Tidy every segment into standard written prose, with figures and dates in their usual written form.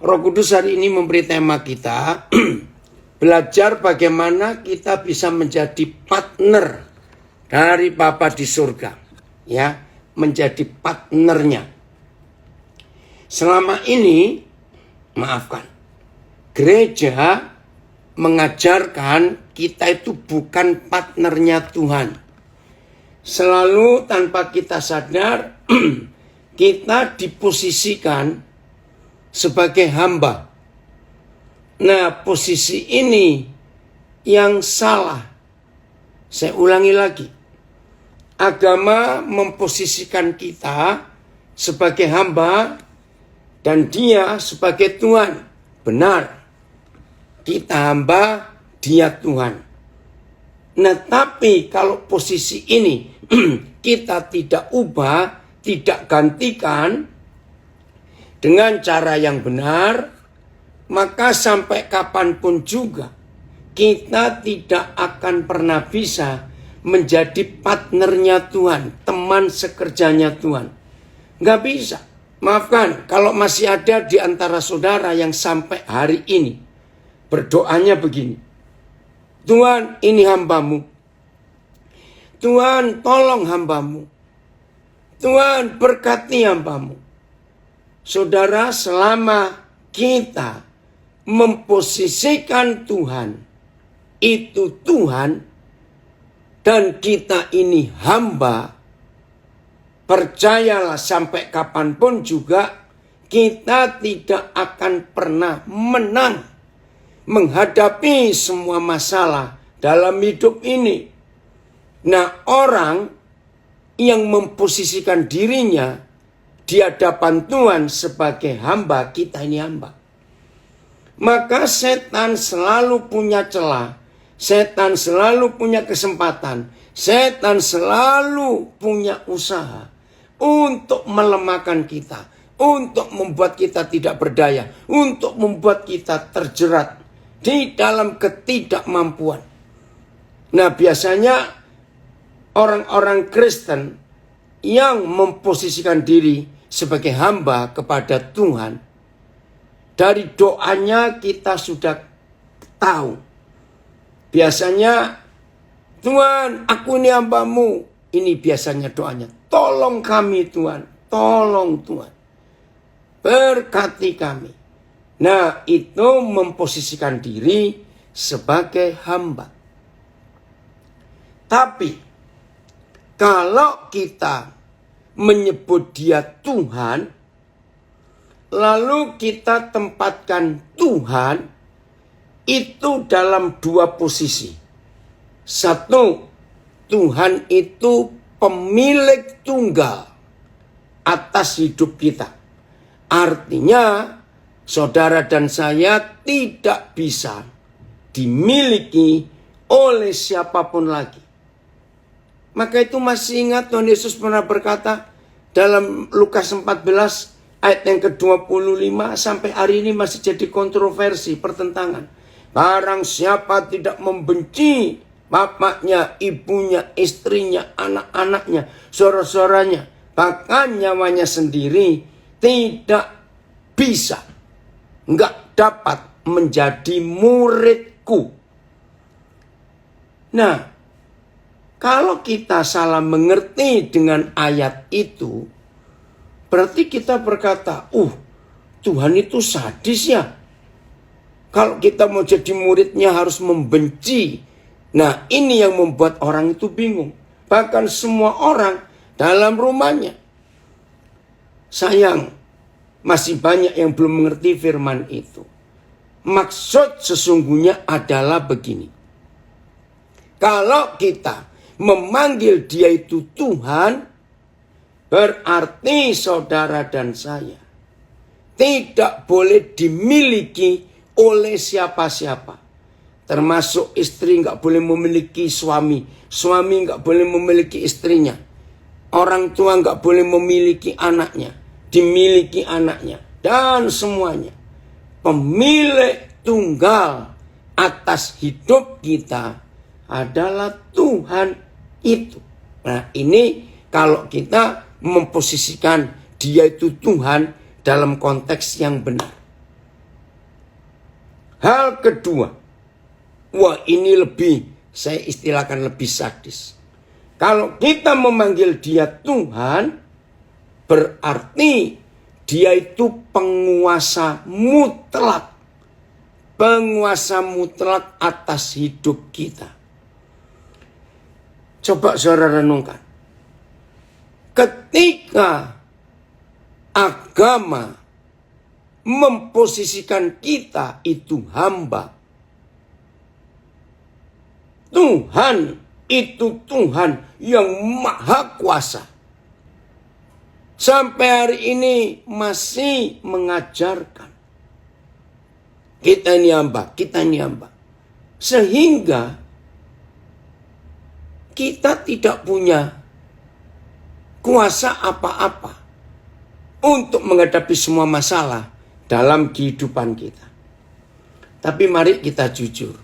Roh Kudus hari ini memberi tema kita belajar bagaimana kita bisa menjadi partner dari Bapa di surga, ya, menjadi partnernya. Selama ini, maafkan, gereja mengajarkan kita itu bukan partnernya Tuhan. Selalu tanpa kita sadar, kita diposisikan sebagai hamba. Nah, posisi ini yang salah. Saya ulangi lagi. Agama memposisikan kita sebagai hamba dan dia sebagai Tuhan. Benar. Kita hamba, dia Tuhan. Nah, tapi kalau posisi ini kita tidak ubah, tidak gantikan dengan cara yang benar, maka sampai kapanpun juga kita tidak akan pernah bisa menjadi partnernya Tuhan, teman sekerjanya Tuhan. Nggak bisa. Maafkan, kalau masih ada di antara saudara yang sampai hari ini berdoanya begini. Tuhan, ini hambamu. Tuhan, tolong hambamu. Tuhan, berkati hambamu. Saudara, selama kita memposisikan Tuhan, itu Tuhan, dan kita ini hamba, percayalah sampai kapanpun juga kita tidak akan pernah menang menghadapi semua masalah dalam hidup ini. Nah, orang yang memposisikan dirinya di hadapan Tuhan sebagai hamba, kita ini hamba, maka setan selalu punya celah, setan selalu punya kesempatan, setan selalu punya usaha untuk melemahkan kita, untuk membuat kita tidak berdaya, untuk membuat kita terjerat di dalam ketidakmampuan. Nah, biasanya orang-orang Kristen yang memposisikan diri sebagai hamba kepada Tuhan, dari doanya kita sudah tahu. Biasanya, Tuhan, aku ini hambamu. Ini biasanya doanya. Tolong kami Tuhan, tolong Tuhan. Berkati kami. Nah, itu memposisikan diri sebagai hamba. Tapi, kalau kita menyebut dia Tuhan, lalu kita tempatkan Tuhan itu dalam dua posisi. Satu, Tuhan itu pemilik tunggal atas hidup kita. Artinya, saudara dan saya tidak bisa dimiliki oleh siapapun lagi. Maka itu masih ingat Tuhan Yesus pernah berkata dalam Lukas 14 ayat yang ke-25 sampai hari ini masih jadi kontroversi, pertentangan. Barang siapa tidak membenci bapaknya, ibunya, istrinya, anak-anaknya, saudara-saudaranya, bahkan nyawanya sendiri, tidak bisa, nggak dapat menjadi muridku. Nah, kalau kita salah mengerti dengan ayat itu, berarti kita berkata, Tuhan itu sadis ya. Kalau kita mau jadi muridnya harus membenci. Nah, ini yang membuat orang itu bingung. Bahkan semua orang dalam rumahnya. Sayang, masih banyak yang belum mengerti firman itu. Maksud sesungguhnya adalah begini. Kalau kita memanggil dia itu Tuhan, berarti saudara dan saya tidak boleh dimiliki oleh siapa-siapa. Termasuk istri nggak boleh memiliki suami. Suami nggak boleh memiliki istrinya. Orang tua nggak boleh memiliki anaknya. Dimiliki anaknya. Dan semuanya. Pemilik tunggal atas hidup kita adalah Tuhan itu. Nah, ini kalau kita memposisikan dia itu Tuhan dalam konteks yang benar. Hal kedua, wah ini lebih, saya istilahkan lebih sadis. Kalau kita memanggil dia Tuhan, berarti dia itu penguasa mutlak. Penguasa mutlak atas hidup kita. Coba saudara renungkan. Ketika agama memposisikan kita itu hamba, Tuhan itu Tuhan yang maha kuasa. Sampai hari ini masih mengajarkan. Kita ini hamba, kita ini hamba. Sehingga kita tidak punya kuasa apa-apa untuk menghadapi semua masalah dalam kehidupan kita. Tapi mari kita jujur.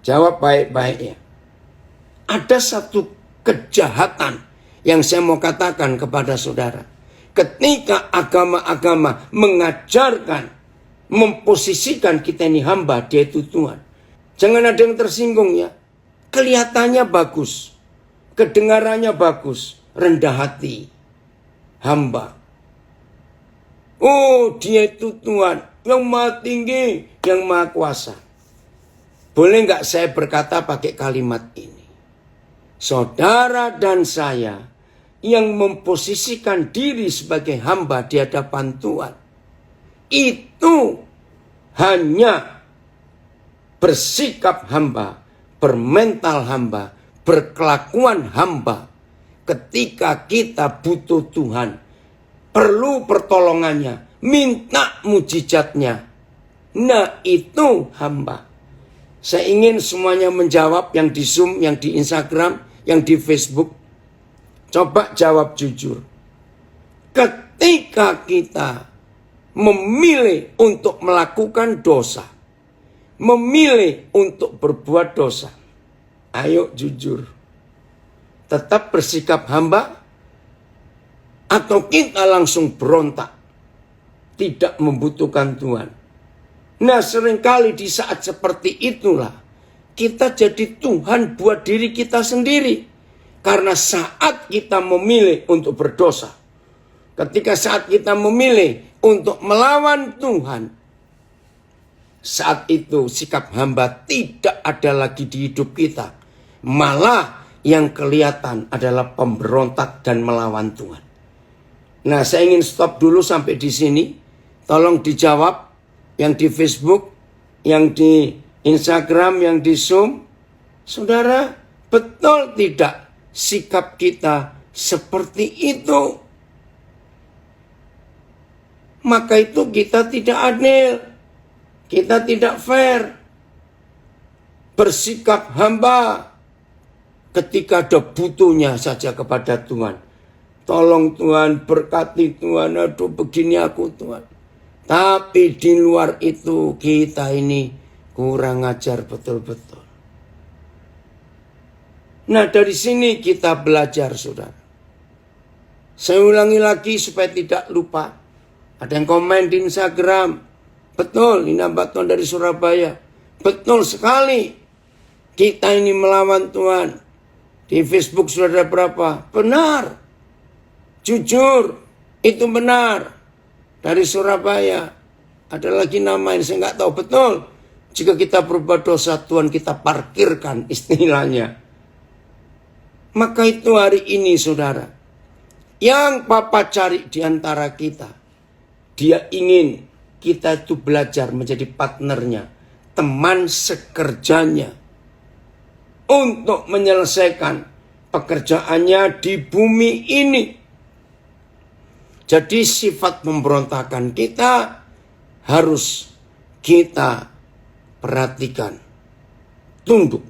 Jawab baik-baik ya. Ada satu kejahatan yang saya mau katakan kepada saudara. Ketika agama-agama mengajarkan, memposisikan kita ini hamba, dia itu Tuhan. Jangan ada yang tersinggung ya. Kelihatannya bagus, kedengarannya bagus, rendah hati, hamba. Oh, dia itu Tuhan yang maha tinggi, yang maha kuasa. Boleh nggak saya berkata pakai kalimat ini? Saudara dan saya yang memposisikan diri sebagai hamba di hadapan Tuhan, itu hanya bersikap hamba, bermental hamba, berkelakuan hamba. Ketika kita butuh Tuhan, perlu pertolongannya, minta mujizatnya. Nah itu hamba. Saya ingin semuanya menjawab, yang di Zoom, yang di Instagram, yang di Facebook. Coba jawab jujur. Ketika kita memilih untuk melakukan dosa, memilih untuk berbuat dosa, ayo jujur. Tetap bersikap hamba atau kita langsung berontak, tidak membutuhkan Tuhan. Nah seringkali di saat seperti itulah kita jadi Tuhan buat diri kita sendiri. Karena saat kita memilih untuk berdosa, ketika saat kita memilih untuk melawan Tuhan, saat itu sikap hamba tidak ada lagi di hidup kita. Malah yang kelihatan adalah pemberontak dan melawan Tuhan. Nah saya ingin stop dulu sampai di sini. Tolong dijawab. Yang di Facebook, yang di Instagram, yang di Zoom. Saudara, betul tidak sikap kita seperti itu? Maka itu kita tidak adil. Kita tidak fair. Bersikap hamba ketika ada butuhnya saja kepada Tuhan. Tolong Tuhan, berkati Tuhan, aduh begini aku Tuhan. Tapi di luar itu kita ini kurang ajar betul-betul. Nah dari sini kita belajar saudara. Saya ulangi lagi supaya tidak lupa. Ada yang komen di Instagram. Betul, ini hamba Tuhan dari Surabaya. Betul sekali. Kita ini melawan Tuhan. Di Facebook sudah ada berapa? Benar. Jujur, itu benar. Dari Surabaya. Ada lagi nama yang saya nggak tahu betul. Jika kita berbuat dosa, Tuhan kita parkirkan istilahnya. Maka itu hari ini saudara. Yang Papa cari di antara kita. Dia ingin kita itu belajar menjadi partnernya. Teman sekerjanya. Untuk menyelesaikan pekerjaannya di bumi ini. Jadi sifat pemberontakan kita harus kita perhatikan. Tunduk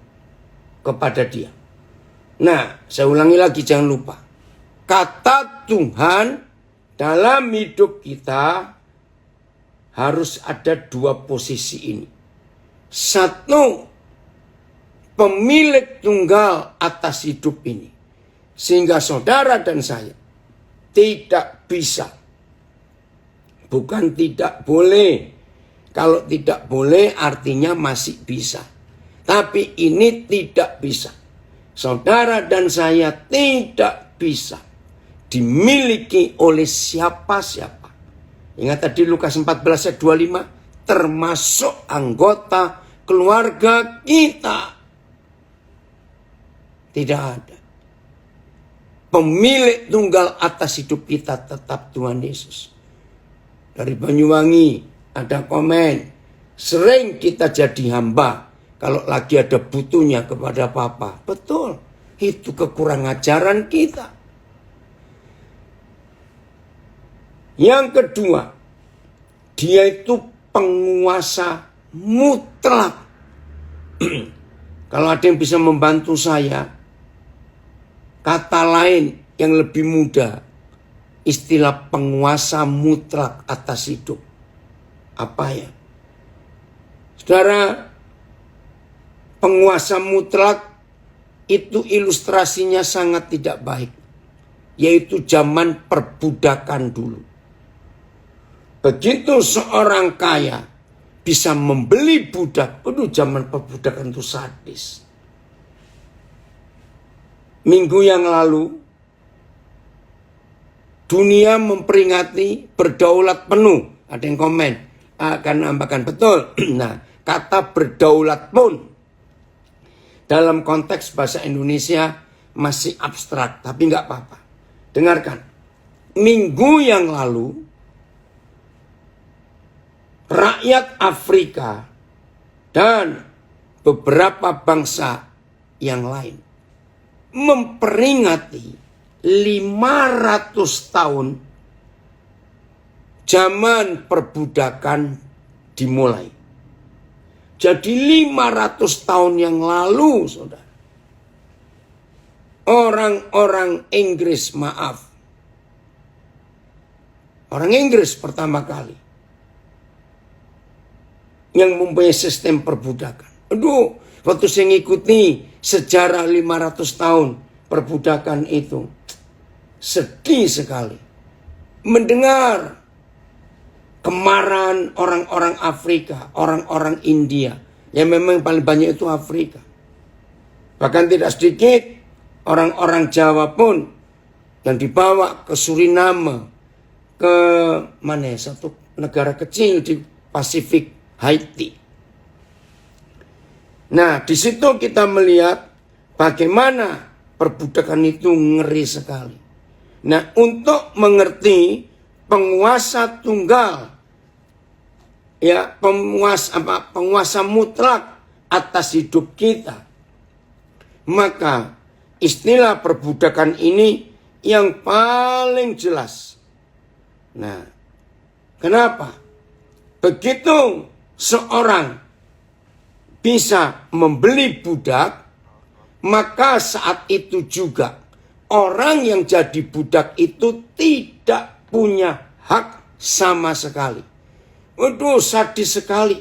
kepada dia. Nah, saya ulangi lagi jangan lupa. Kata Tuhan dalam hidup kita harus ada dua posisi ini. Satu, pemilik tunggal atas hidup ini. Sehingga saudara dan saya tidak bisa, bukan tidak boleh, Kalau tidak boleh artinya masih bisa. Tapi ini tidak bisa. Saudara dan saya tidak bisa dimiliki oleh siapa-siapa. Ingat tadi Lukas 14 ayat 25. Termasuk anggota keluarga kita. Tidak ada. Pemilik tunggal atas hidup kita tetap Tuhan Yesus. Dari Banyuwangi ada komen, sering kita jadi hamba kalau lagi ada butuhnya kepada Papa. Betul, itu kekurangan ajaran kita. Yang kedua, dia itu penguasa mutlak. Kalau ada yang bisa membantu saya, kata lain yang lebih mudah, istilah penguasa mutlak atas hidup. Apa ya? Saudara, penguasa mutlak itu ilustrasinya sangat tidak baik. Yaitu zaman perbudakan dulu. Begitu seorang kaya bisa membeli budak. Aduh, zaman perbudakan itu sadis. Minggu yang lalu, dunia memperingati berdaulat penuh. Ada yang komen, akan nambahkan betul. Nah, kata berdaulat pun dalam konteks bahasa Indonesia masih abstrak, tapi nggak apa-apa. Dengarkan, minggu yang lalu rakyat Afrika dan beberapa bangsa yang lain memperingati 500 tahun zaman perbudakan dimulai. Jadi 500 tahun yang lalu, saudara, orang-orang Inggris, orang Inggris pertama kali yang mempunyai sistem perbudakan. Aduh, waktu saya ngikuti sejarah 500 tahun perbudakan itu, sedih sekali mendengar kemarahan orang-orang Afrika, orang-orang India, yang memang paling banyak itu Afrika. Bahkan tidak sedikit orang-orang Jawa pun yang dibawa ke Suriname, ke mana ya, satu negara kecil di Pasifik, Haiti. Nah, di situ kita melihat bagaimana perbudakan itu ngeri sekali. Nah, untuk mengerti penguasa tunggal, ya, penguasa mutlak atas hidup kita, maka istilah perbudakan ini yang paling jelas. Nah, kenapa? Begitu seorang bisa membeli budak, maka saat itu juga orang yang jadi budak itu tidak punya hak sama sekali. Waduh, sadis sekali.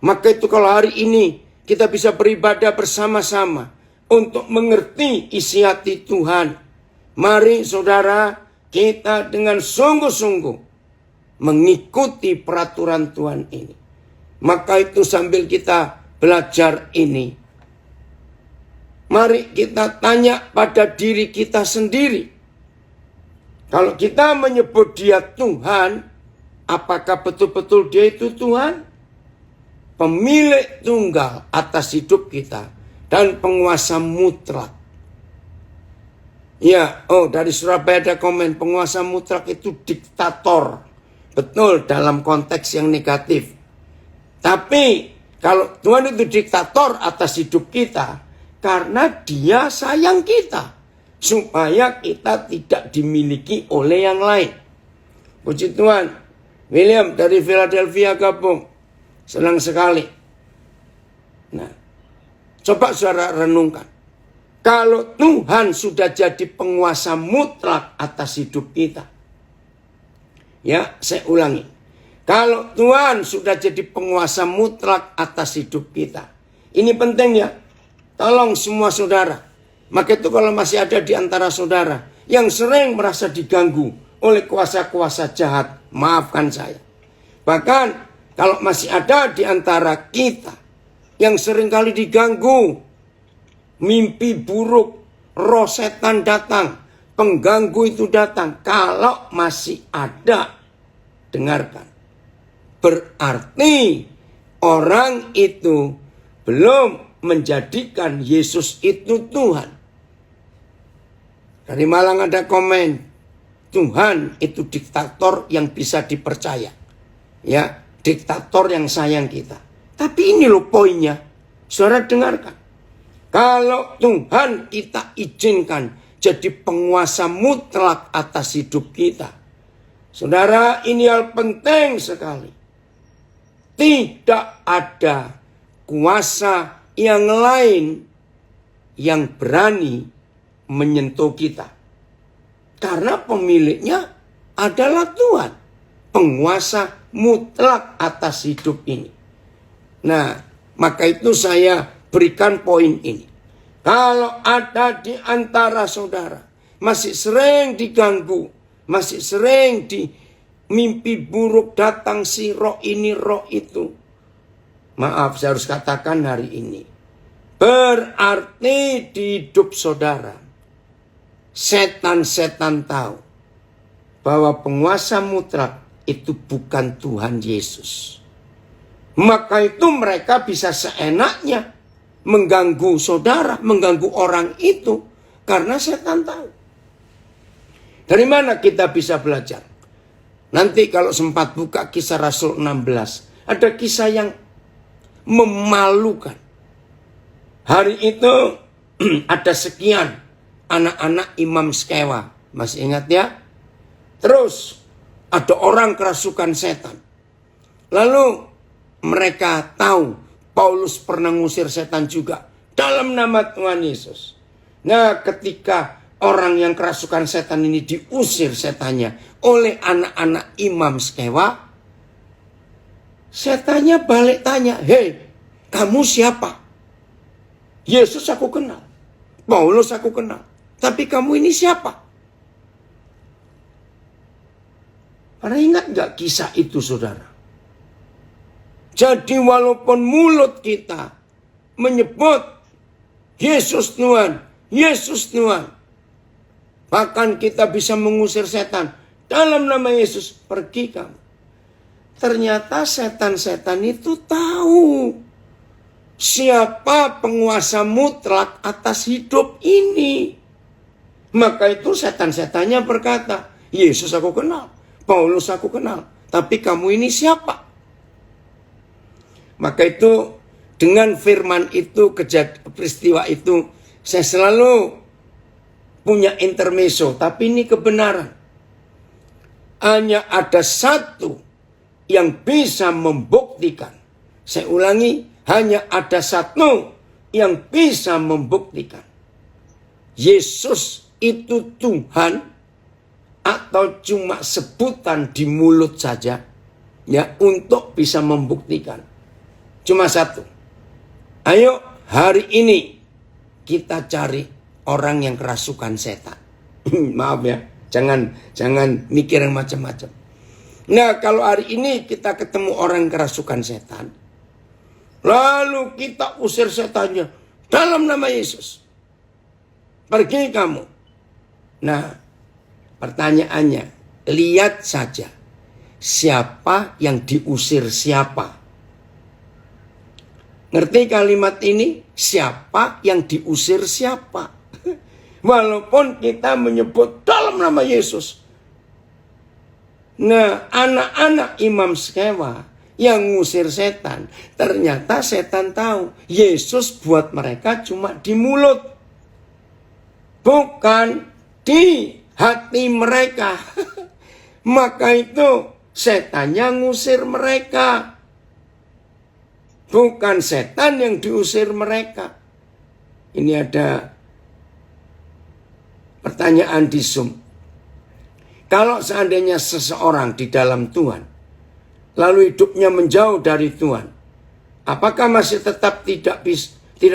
Maka itu kalau hari ini kita bisa beribadah bersama-sama untuk mengerti isi hati Tuhan. Mari saudara, kita dengan sungguh-sungguh mengikuti peraturan Tuhan ini. Maka itu sambil kita belajar ini, mari kita tanya pada diri kita sendiri. Kalau kita menyebut dia Tuhan, apakah betul-betul dia itu Tuhan? Pemilik tunggal atas hidup kita dan penguasa mutlak. Ya, dari Surabaya ada komen, penguasa mutlak itu diktator. Betul, dalam konteks yang negatif. Tapi kalau Tuhan itu diktator atas hidup kita, karena dia sayang kita, supaya kita tidak dimiliki oleh yang lain. Puji Tuhan, William dari Philadelphia gabung, senang sekali. Nah, coba saudara renungkan. Kalau Tuhan sudah jadi penguasa mutlak atas hidup kita. Ya, saya ulangi. Kalau Tuhan sudah jadi penguasa mutlak atas hidup kita. Ini penting ya. Tolong semua saudara. Maka itu kalau masih ada di antara saudara yang sering merasa diganggu oleh kuasa-kuasa jahat, maafkan saya. Bahkan Kalau masih ada di antara kita yang seringkali diganggu, mimpi buruk, roh setan datang, pengganggu itu datang. Kalau masih ada, dengarkan. Berarti orang itu belum menjadikan Yesus itu Tuhan. Dari Malang ada komen, Tuhan itu diktator yang bisa dipercaya. Ya, diktator yang sayang kita. Tapi ini loh poinnya. Saudara dengarkan. Kalau Tuhan kita izinkan jadi penguasa mutlak atas hidup kita. Saudara, ini hal penting sekali. Tidak ada kuasa yang lain yang berani menyentuh kita. Karena pemiliknya adalah Tuhan. Penguasa mutlak atas hidup ini. Nah, maka itu saya berikan poin ini. Kalau ada di antara saudara masih sering diganggu, masih sering di mimpi buruk datang si roh ini, roh itu. Maaf, saya harus katakan hari ini. Berarti di hidup saudara, setan-setan tahu bahwa penguasa mutlak itu bukan Tuhan Yesus. Maka itu mereka bisa seenaknya mengganggu saudara, mengganggu orang itu. Karena setan tahu. Dari mana kita bisa belajar? Nanti kalau sempat buka Kisah Rasul 16. Ada kisah yang memalukan. Hari itu ada sekian anak-anak Imam Skewa. Masih ingat ya? Terus ada orang kerasukan setan. Lalu mereka tahu Paulus pernah ngusir setan juga dalam nama Tuhan Yesus. Nah, ketika orang yang kerasukan setan ini diusir setannya oleh anak-anak Imam Skewa, setannya balik tanya, "Hei, kamu siapa? Yesus aku kenal, Paulus aku kenal, tapi kamu ini siapa?" Pernah ingat gak kisah itu, saudara? Jadi walaupun mulut kita menyebut Yesus Tuhan, Yesus Tuhan, bahkan kita bisa mengusir setan dalam nama Yesus, pergi kamu. Ternyata setan-setan itu tahu siapa penguasa mutlak atas hidup ini. Maka itu setan-setannya berkata, Yesus aku kenal, Paulus aku kenal, tapi kamu ini siapa? Maka itu dengan firman itu, peristiwa itu, saya selalu punya intermezzo. Tapi ini kebenaran. Hanya ada satu yang bisa membuktikan. Saya ulangi, hanya ada satu yang bisa membuktikan. Yesus itu Tuhan atau cuma sebutan di mulut saja. Ya, untuk bisa membuktikan. Cuma satu. Ayo hari ini kita cari orang yang kerasukan setan. Maaf ya, jangan mikir yang macam-macam. Nah, kalau hari ini kita ketemu orang kerasukan setan, lalu kita usir setannya dalam nama Yesus. Pergi kamu. Nah, pertanyaannya, lihat saja siapa yang diusir siapa. Ngerti kalimat ini? Siapa yang diusir siapa? Walaupun kita menyebut dalam nama Yesus. Nah, anak-anak Imam Skewa yang ngusir setan, ternyata setan tahu Yesus buat mereka cuma di mulut, bukan di hati mereka. Maka itu setannya ngusir mereka, bukan setan yang diusir mereka. Ini ada pertanyaan di Zoom. Kalau seandainya seseorang di dalam Tuhan, lalu hidupnya menjauh dari Tuhan, apakah masih tetap tidak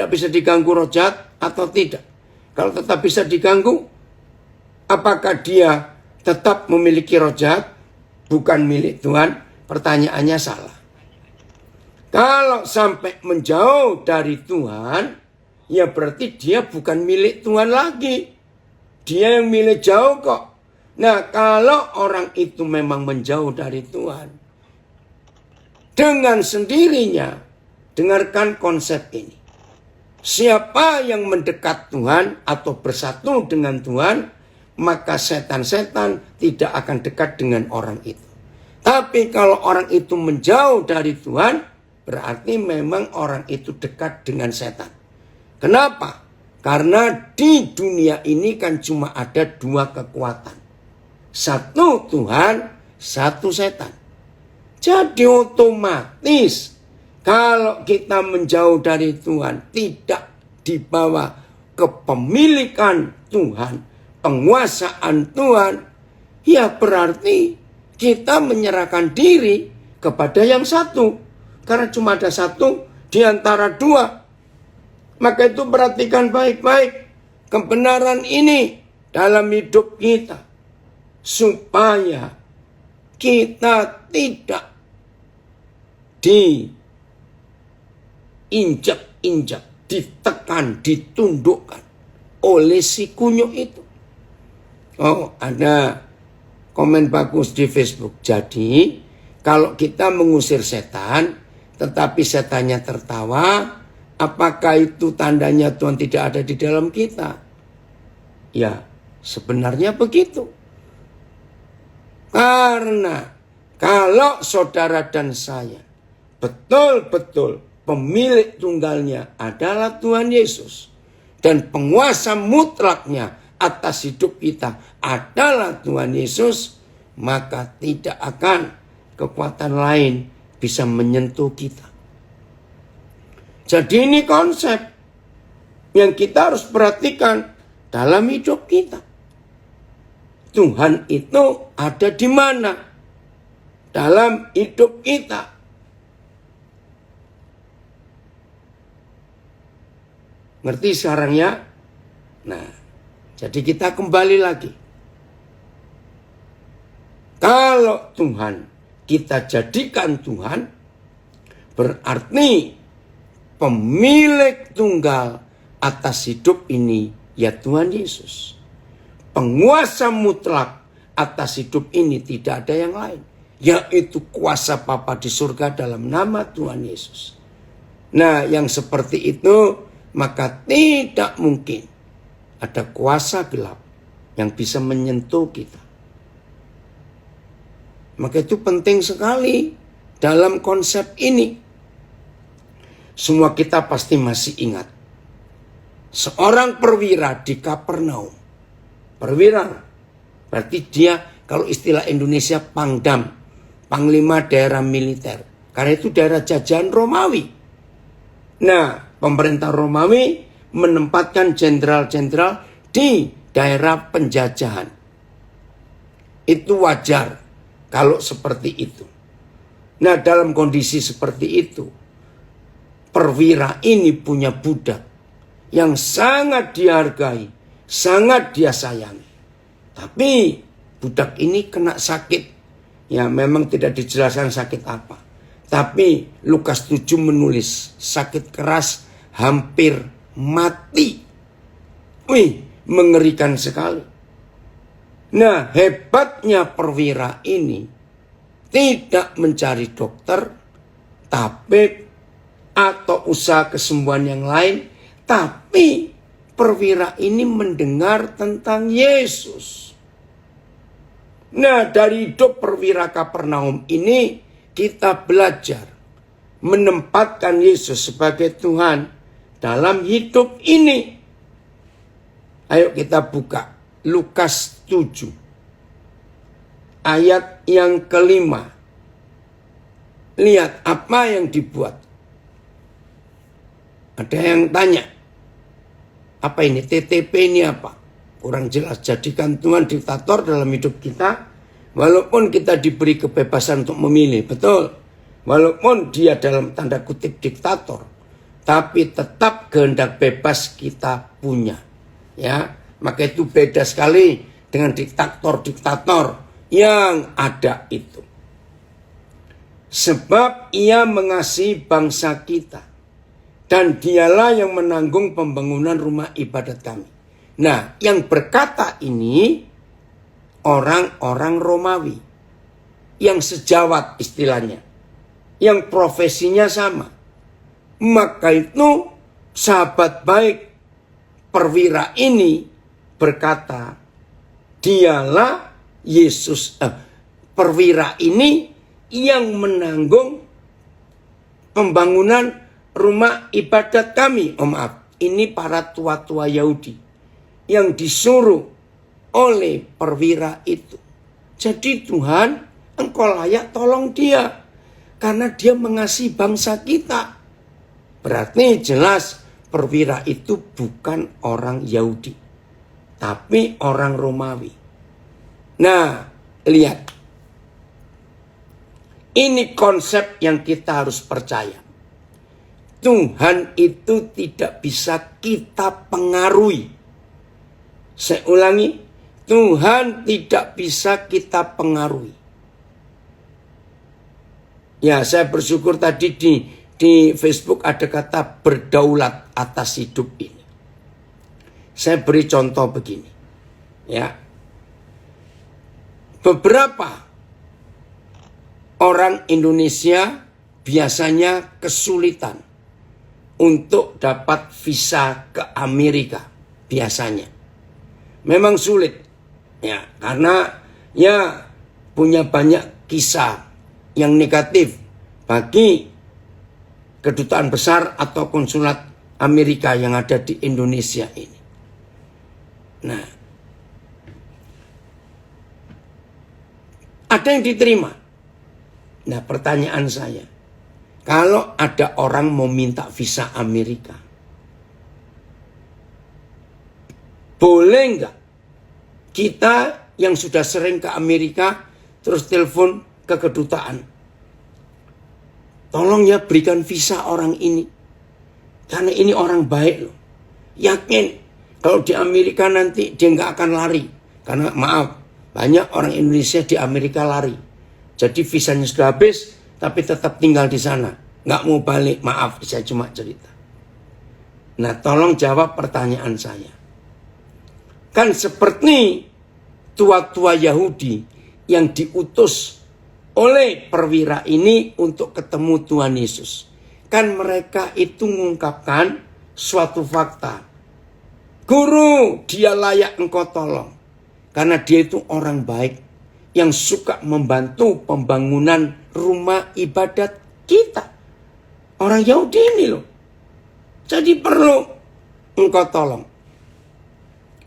bisa diganggu roh jahat atau tidak? Kalau tetap bisa diganggu, apakah dia tetap memiliki roh jahat, bukan milik Tuhan? Pertanyaannya salah. Kalau sampai menjauh dari Tuhan, ya berarti dia bukan milik Tuhan lagi. Dia yang milik jauh kok. Nah, kalau orang itu memang menjauh dari Tuhan, dengan sendirinya, dengarkan konsep ini. Siapa yang mendekat Tuhan atau bersatu dengan Tuhan, maka setan-setan tidak akan dekat dengan orang itu. Tapi kalau orang itu menjauh dari Tuhan, berarti memang orang itu dekat dengan setan. Kenapa? Karena di dunia ini kan cuma ada dua kekuatan. Satu Tuhan, satu setan. Jadi otomatis kalau kita menjauh dari Tuhan, tidak dibawa kepemilikan Tuhan, penguasaan Tuhan, ya berarti kita menyerahkan diri kepada yang satu. Karena cuma ada satu di antara dua. Maka itu perhatikan baik-baik kebenaran ini dalam hidup kita. Supaya kita tidak diinjak-injak, ditekan, ditundukkan oleh si kunyuk itu. Oh, ada komen bagus di Facebook. Jadi, kalau kita mengusir setan, tetapi setannya tertawa, apakah itu tandanya Tuhan tidak ada di dalam kita? Ya, sebenarnya begitu. Karena kalau saudara dan saya betul-betul pemilik tunggalnya adalah Tuhan Yesus, dan penguasa mutlaknya atas hidup kita adalah Tuhan Yesus, maka tidak akan kekuatan lain bisa menyentuh kita. Jadi ini konsep yang kita harus perhatikan dalam hidup kita. Tuhan itu ada di mana dalam hidup kita. Ngerti sekarang ya? Nah, jadi kita kembali lagi. Kalau Tuhan kita jadikan Tuhan, berarti pemilik tunggal atas hidup ini ya Tuhan Yesus. Penguasa mutlak atas hidup ini tidak ada yang lain, yaitu kuasa Bapa di surga dalam nama Tuhan Yesus. Nah, yang seperti itu maka tidak mungkin ada kuasa gelap yang bisa menyentuh kita. Maka itu penting sekali dalam konsep ini. Semua kita pasti masih ingat seorang perwira di Kapernaum. Perwira berarti dia, kalau istilah Indonesia, pangdam, panglima daerah militer. Karena itu daerah jajahan Romawi. Nah, pemerintah Romawi menempatkan jenderal-jenderal di daerah penjajahan. Itu wajar kalau seperti itu. Nah, dalam kondisi seperti itu, perwira ini punya budak yang sangat dihargai, sangat dia sayangi. Tapi budak ini kena sakit. Ya, memang tidak dijelaskan sakit apa. Tapi Lukas 7 menulis sakit keras, hampir mati. Wih, mengerikan sekali. Nah, hebatnya perwira ini tidak mencari dokter, tabib, atau usaha kesembuhan yang lain. Tapi perwira ini mendengar tentang Yesus. Nah, dari hidup perwira Kapernaum ini kita belajar menempatkan Yesus sebagai Tuhan dalam hidup ini. Ayo kita buka Lukas 7 ayat yang kelima. Lihat apa yang dibuat. Ada yang tanya, apa ini TTP ini apa? Kurang jelas. Jadikan Tuhan diktator dalam hidup kita. Walaupun kita diberi kebebasan untuk memilih. Betul. Walaupun dia dalam tanda kutip diktator. Tapi tetap kehendak bebas kita punya. Ya, maka itu beda sekali dengan diktator-diktator yang ada itu. Sebab ia mengasihi bangsa kita. Dan dialah yang menanggung pembangunan rumah ibadat kami. Nah, yang berkata ini orang-orang Romawi. Yang sejawat istilahnya. Yang profesinya sama. Maka itu sahabat baik perwira ini berkata, dialah Yesus, perwira ini yang menanggung pembangunan rumah ibadat kami. Ini para tua-tua Yahudi yang disuruh oleh perwira itu. Jadi Tuhan, engkau layak tolong dia karena dia mengasihi bangsa kita. Berarti jelas perwira itu bukan orang Yahudi, tapi orang Romawi. Nah, lihat. Ini konsep yang kita harus percaya. Tuhan itu tidak bisa kita pengaruhi. Saya ulangi, Tuhan tidak bisa kita pengaruhi. Ya, saya bersyukur tadi di Facebook ada kata berdaulat atas hidup ini. Saya beri contoh begini. Ya. Beberapa orang Indonesia biasanya kesulitan untuk dapat visa ke Amerika biasanya. Memang sulit. Ya, karena ya punya banyak kisah yang negatif bagi kedutaan besar atau konsulat Amerika yang ada di Indonesia ini. Nah, ada yang diterima. Nah, pertanyaan saya, kalau ada orang mau minta visa Amerika, boleh nggak kita yang sudah sering ke Amerika terus telepon ke kedutaan, tolong ya berikan visa orang ini, karena ini orang baik loh. Yakin kalau di Amerika nanti dia nggak akan lari, karena maaf, banyak orang Indonesia di Amerika lari. Jadi visanya sudah habis, tapi tetap tinggal di sana. Nggak mau balik, maaf, saya cuma cerita. Nah, tolong jawab pertanyaan saya. Kan seperti tua-tua Yahudi yang diutus oleh perwira ini untuk ketemu Tuhan Yesus. Kan mereka itu mengungkapkan suatu fakta. Guru, dia layak engkau tolong. Karena dia itu orang baik. Yang suka membantu pembangunan rumah ibadat kita. Orang Yahudi ini loh. Jadi perlu engkau tolong.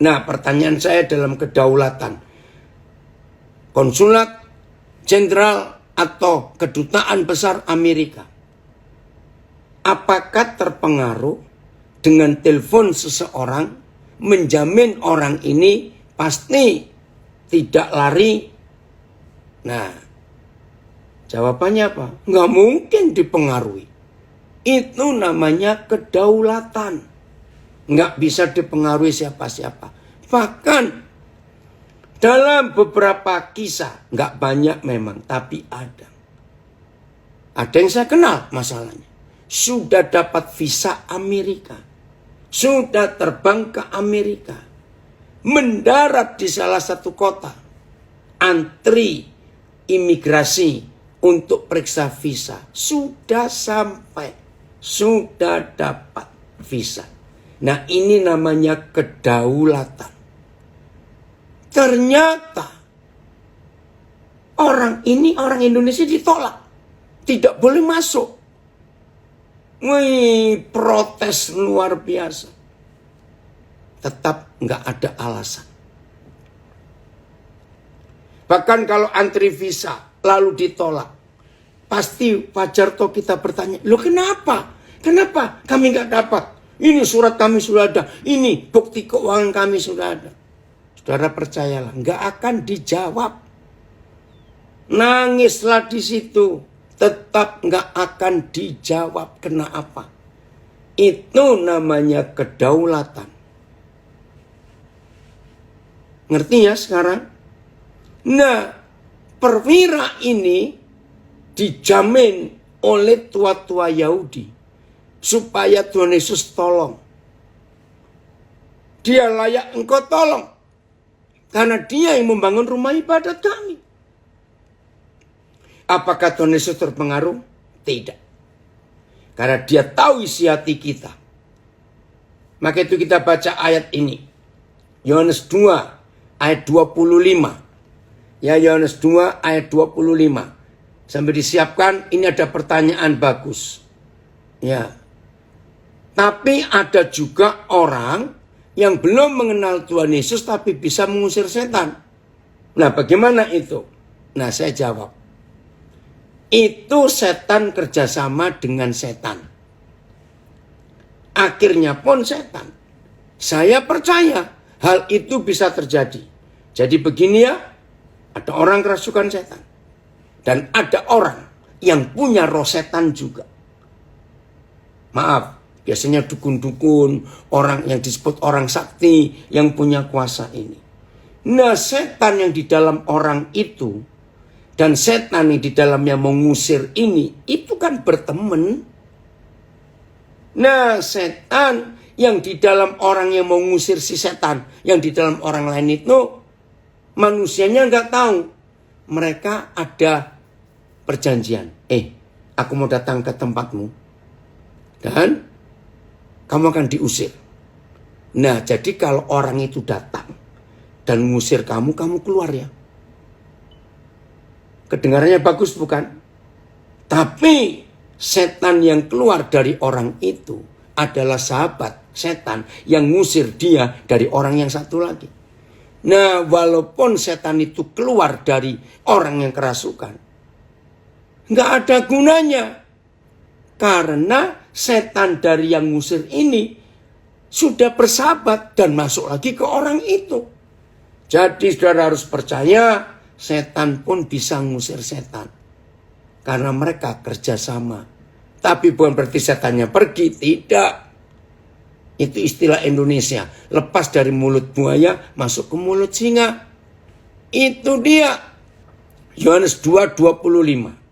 Nah, pertanyaan saya dalam kedaulatan. Konsulat Jenderal atau Kedutaan Besar Amerika. Apakah terpengaruh dengan telepon seseorang menjamin orang ini pasti tidak lari? Nah, jawabannya apa? Nggak mungkin dipengaruhi. Itu namanya kedaulatan. Nggak bisa dipengaruhi siapa-siapa. Bahkan dalam beberapa kisah, nggak banyak memang, tapi ada. Ada yang saya kenal masalahnya. Sudah dapat visa Amerika. Sudah terbang ke Amerika. Mendarat di salah satu kota. Antri imigrasi untuk periksa visa. Sudah sampai. Sudah dapat visa. Nah, ini namanya kedaulatan. Ternyata orang Indonesia ditolak. Tidak boleh masuk. Wih, protes luar biasa. Tetap nggak ada alasan. Bahkan kalau antri visa lalu ditolak, pasti wajar toh kita bertanya, loh kenapa? Kenapa kami nggak dapat? Ini surat kami sudah ada, ini bukti keuangan kami sudah ada. Saudara percayalah, nggak akan dijawab. Nangislah di situ, tetap nggak akan dijawab. Kenapa? Itu namanya kedaulatan. Ngerti ya sekarang? Nah, perwira ini dijamin oleh tua-tua Yahudi supaya Tuhan Yesus tolong. Dia layak engkau tolong. Karena dia yang membangun rumah ibadat kami. Apakah Tuhan Yesus terpengaruh? Tidak. Karena dia tahu isi hati kita. Maka itu kita baca ayat ini. Yohanes 2 ayat 25. Ya, Yohanes 2 ayat 25. Sampai disiapkan, ini ada pertanyaan bagus. Ya. Tapi ada juga orang yang belum mengenal Tuhan Yesus tapi bisa mengusir setan. Nah, bagaimana itu? Nah, saya jawab. Itu setan kerjasama dengan setan. Akhirnya pun setan. Saya percaya hal itu bisa terjadi. Jadi begini ya, ada orang kerasukan setan. Dan ada orang yang punya roh setan juga. Maaf, biasanya dukun-dukun, orang yang disebut orang sakti yang punya kuasa ini. Nah, setan yang di dalam orang itu dan setan yang di dalamnya mengusir ini, itu kan berteman. Nah, setan yang di dalam orang yang mengusir si setan, yang di dalam orang lain itu, manusianya nggak tahu. Mereka ada perjanjian. Aku mau datang ke tempatmu. Dan kamu akan diusir. Nah, jadi kalau orang itu datang dan mengusir kamu, kamu keluar ya. Kedengarannya bagus bukan? Tapi setan yang keluar dari orang itu adalah sahabat setan yang ngusir dia dari orang yang satu lagi. Nah, walaupun setan itu keluar dari orang yang kerasukan, nggak ada gunanya. Karena setan dari yang ngusir ini sudah bersahabat dan masuk lagi ke orang itu. Jadi saudara harus percaya, setan pun bisa ngusir setan. Karena mereka kerjasama. Tapi bukan berarti setannya pergi, tidak. Itu istilah Indonesia. Lepas dari mulut buaya, masuk ke mulut singa. Itu dia. Yohanes 2:25.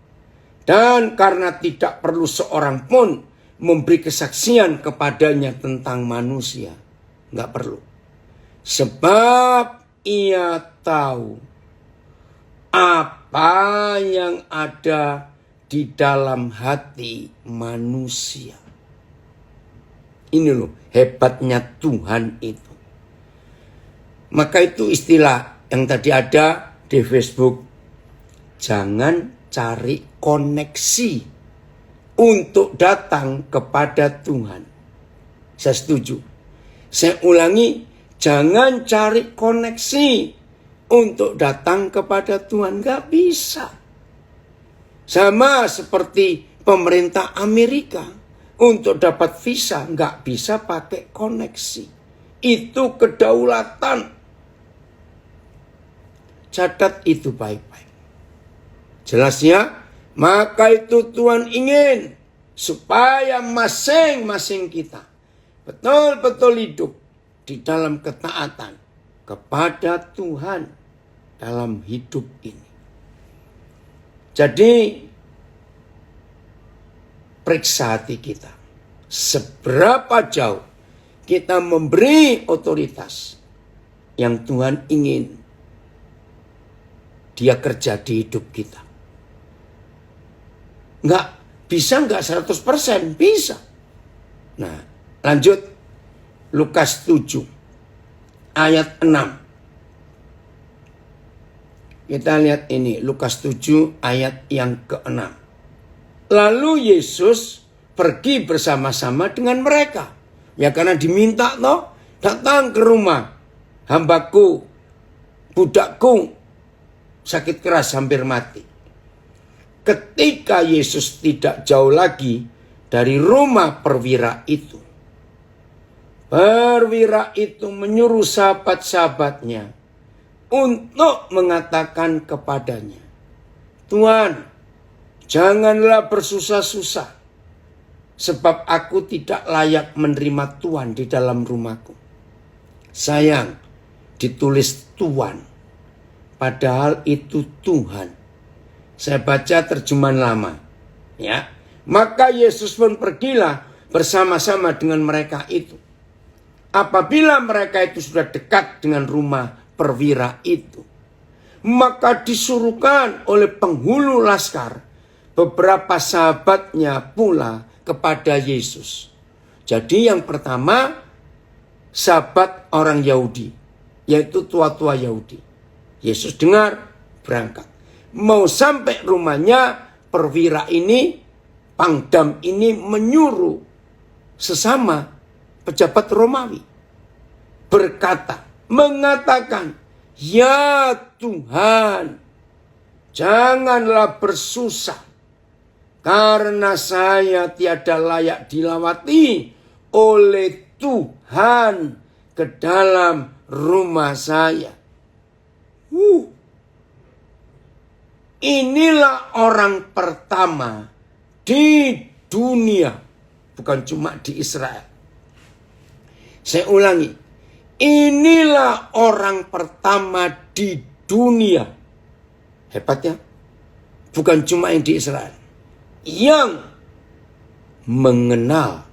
Dan karena tidak perlu seorang pun memberi kesaksian kepadanya tentang manusia. Nggak perlu. Sebab ia tahu apa yang ada di dalam hati manusia. Ini loh hebatnya Tuhan itu. Maka itu istilah yang tadi ada di Facebook. Jangan cari koneksi untuk datang kepada Tuhan. Saya setuju. Saya ulangi, jangan cari koneksi untuk datang kepada Tuhan. Gak bisa. Sama seperti pemerintah Amerika. Untuk dapat visa gak bisa pakai koneksi. Itu kedaulatan. Catat itu baik-baik. Jelas ya? Maka itu Tuhan ingin supaya masing-masing kita betul-betul hidup di dalam ketaatan kepada Tuhan dalam hidup ini. Jadi periksa hati kita. Seberapa jauh kita memberi otoritas yang Tuhan ingin dia kerja di hidup kita. Nggak 100%? Bisa. Nah, lanjut. Lukas 7 ayat 6. Kita lihat ini. Lukas 7 ayat yang ke-6. Lalu Yesus pergi bersama-sama dengan mereka. Ya karena diminta toh. Datang ke rumah hambaku, budakku sakit keras hampir mati. Ketika Yesus tidak jauh lagi dari rumah perwira itu. Perwira itu menyuruh sahabat-sahabatnya untuk mengatakan kepadanya, Tuhan, janganlah bersusah-susah, sebab aku tidak layak menerima Tuhan di dalam rumahku. Sayang, ditulis Tuhan, padahal itu Tuhan. Saya baca terjemahan lama. Ya. Maka Yesus pun pergilah bersama-sama dengan mereka itu. Apabila mereka itu sudah dekat dengan rumah perwira itu, maka disuruhkan oleh penghulu laskar beberapa sahabatnya pula kepada Yesus. Jadi yang pertama, sahabat orang Yahudi, yaitu tua-tua Yahudi. Yesus dengar, berangkat. Mau sampai rumahnya, perwira ini, pangdam ini menyuruh sesama pejabat Romawi. Mengatakan, ya Tuhan, janganlah bersusah, karena saya tiada layak dilawati oleh Tuhan ke dalam rumah saya. Inilah orang pertama di dunia, bukan cuma di Israel. Saya ulangi, inilah orang pertama di dunia. Hebat ya, bukan cuma yang di Israel, yang mengenal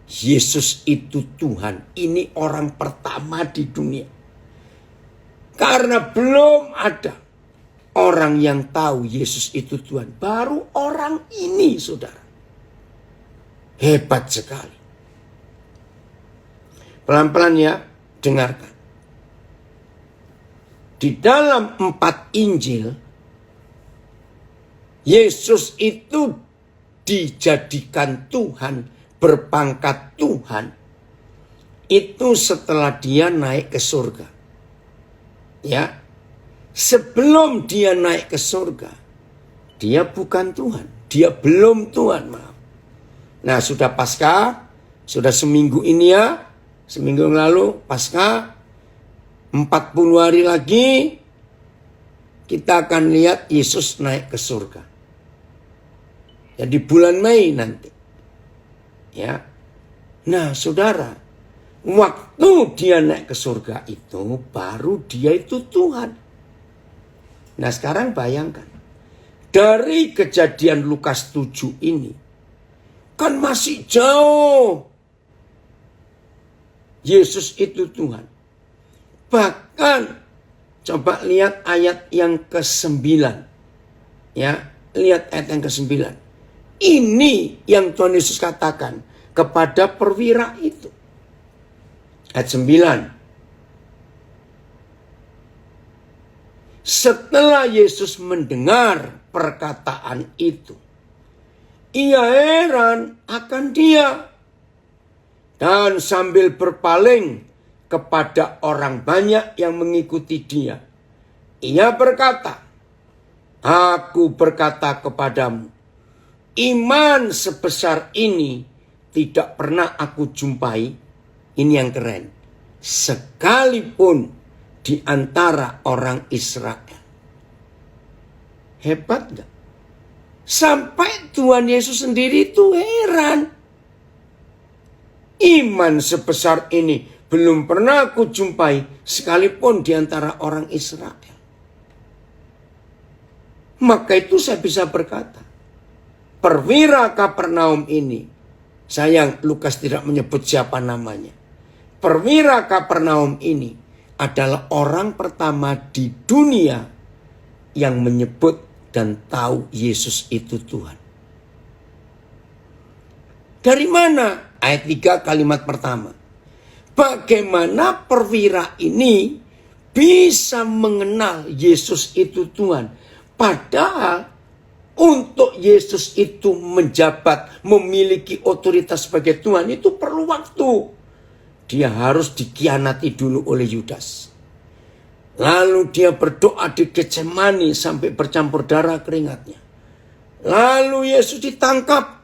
Yesus itu Tuhan. Ini orang pertama di dunia. Karena belum ada orang yang tahu Yesus itu Tuhan. Baru orang ini, saudara. Hebat sekali. Pelan-pelan ya, dengarkan. Di dalam 4 Injil, Yesus itu dijadikan Tuhan, berpangkat Tuhan, itu setelah dia naik ke surga. Ya, sebelum dia naik ke surga, dia bukan Tuhan. Dia belum Tuhan, maaf. Nah, sudah Paskah, sudah seminggu ini ya, seminggu yang lalu Paskah, 40 hari lagi, kita akan lihat Yesus naik ke surga. Ya, di bulan Mei nanti. Ya. Nah, saudara, waktu dia naik ke surga itu, baru dia itu Tuhan. Nah, sekarang bayangkan. Dari kejadian Lukas 7 ini, kan masih jauh Yesus itu Tuhan. Bahkan, coba lihat ayat yang ke-9. Ya, lihat ayat yang ke-9. Ini yang Tuhan Yesus katakan kepada perwira itu. Ayat 9. Setelah Yesus mendengar perkataan itu, ia heran akan dia. Dan sambil berpaling kepada orang banyak yang mengikuti dia, ia berkata, aku berkata kepadamu, iman sebesar ini tidak pernah aku jumpai. Ini yang keren. Sekalipun di antara orang Israel. Hebat gak? Sampai Tuhan Yesus sendiri itu heran. Iman sebesar ini belum pernah aku jumpai sekalipun di antara orang Israel. Maka itu saya bisa berkata, perwira Kapernaum ini, sayang Lukas tidak menyebut siapa namanya. Perwira Kapernaum ini adalah orang pertama di dunia yang menyebut dan tahu Yesus itu Tuhan. Dari mana? Ayat 3 kalimat pertama. Bagaimana perwira ini bisa mengenal Yesus itu Tuhan? Padahal untuk Yesus itu menjabat, memiliki otoritas sebagai Tuhan, itu perlu waktu. Dia harus dikhianati dulu oleh Yudas. Lalu dia berdoa di Getsemani sampai bercampur darah keringatnya. Lalu Yesus ditangkap,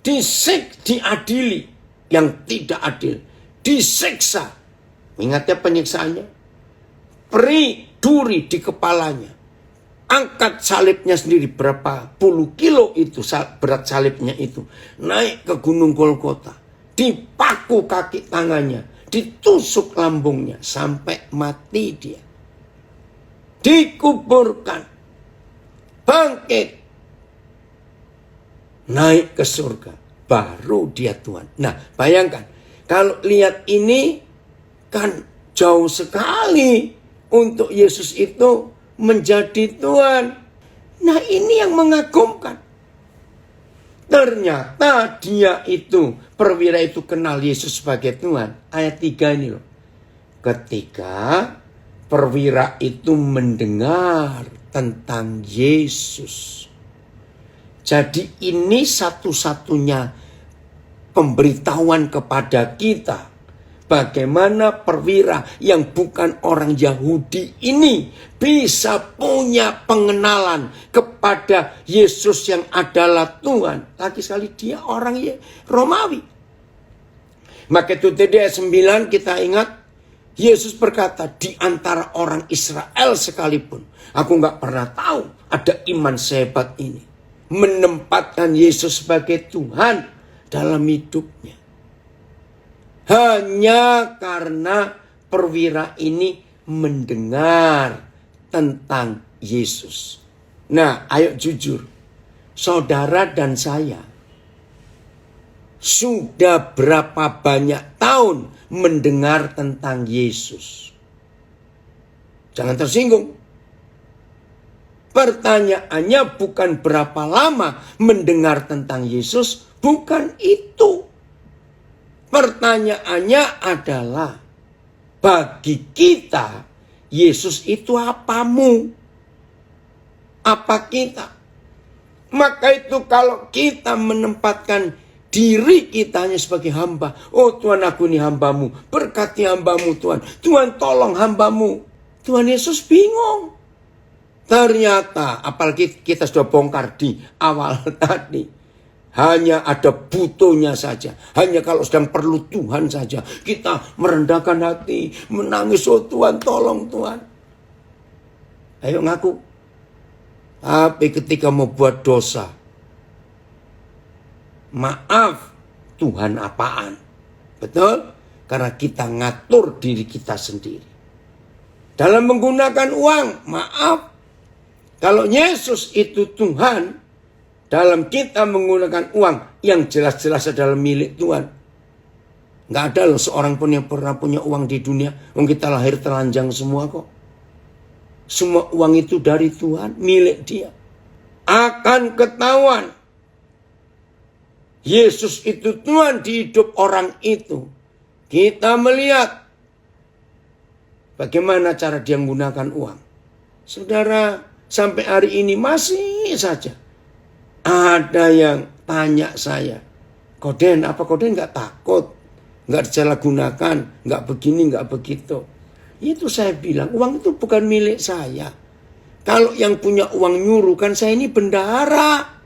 diadili yang tidak adil, disiksa. Ingat ya penyiksaannya? Beri duri di kepalanya. Angkat salibnya sendiri, berapa puluh kilo itu berat salibnya itu. Naik ke Gunung Golgota. Dipaku kaki tangannya. Ditusuk lambungnya sampai mati dia. Dikuburkan. bangkit, naik ke surga, baru dia Tuhan. Nah, bayangkan, kalau lihat ini kan jauh sekali untuk Yesus itu menjadi Tuhan. Nah, ini yang mengagumkan. Ternyata dia itu, perwira itu kenal Yesus sebagai Tuhan. Ayat 3 ini loh. Ketika perwira itu mendengar tentang Yesus. Jadi ini satu-satunya pemberitahuan kepada kita. Bagaimana perwira yang bukan orang Yahudi ini bisa punya pengenalan kepada Yesus yang adalah Tuhan. Lagi sekali dia orang Romawi. Maka itu tadi ayat 9 kita ingat. Yesus berkata, di antara orang Israel sekalipun, aku gak pernah tahu ada iman sehebat ini. Menempatkan Yesus sebagai Tuhan dalam hidupnya. Hanya karena perwira ini mendengar tentang Yesus. Nah, ayo jujur. Saudara dan saya sudah berapa banyak tahun mendengar tentang Yesus? Jangan tersinggung. Pertanyaannya bukan berapa lama mendengar tentang Yesus, bukan itu. Pertanyaannya adalah, bagi kita, Yesus itu apamu? Apa kita? Maka itu kalau kita menempatkan diri kita hanya sebagai hamba. Oh Tuhan, aku ini hambamu. Berkati hambamu Tuhan. Tuhan tolong hambamu. Tuhan Yesus bingung. Ternyata, apalagi kita sudah bongkar di awal tadi. Hanya ada butuhnya saja. Hanya kalau sedang perlu Tuhan saja. Kita merendahkan hati. Menangis, oh Tuhan tolong Tuhan. Ayo ngaku. Tapi ketika mau buat dosa. Maaf, Tuhan apaan? Betul? Karena kita ngatur diri kita sendiri. Dalam menggunakan uang, maaf. Kalau Yesus itu Tuhan, dalam kita menggunakan uang yang jelas-jelas adalah milik Tuhan. Nggak ada loh seorang pun yang pernah punya uang di dunia. Kita lahir telanjang semua kok. Semua uang itu dari Tuhan, milik Dia. Akan ketahuan Yesus itu Tuhan di hidup orang itu. Kita melihat bagaimana cara dia menggunakan uang. Saudara, sampai hari ini masih saja ada yang tanya saya, Koden, apa Koden nggak takut? Nggak disalahgunakan, nggak begini, nggak begitu. Itu saya bilang, uang itu bukan milik saya. Kalau yang punya uang nyuruh, kan saya ini bendahara.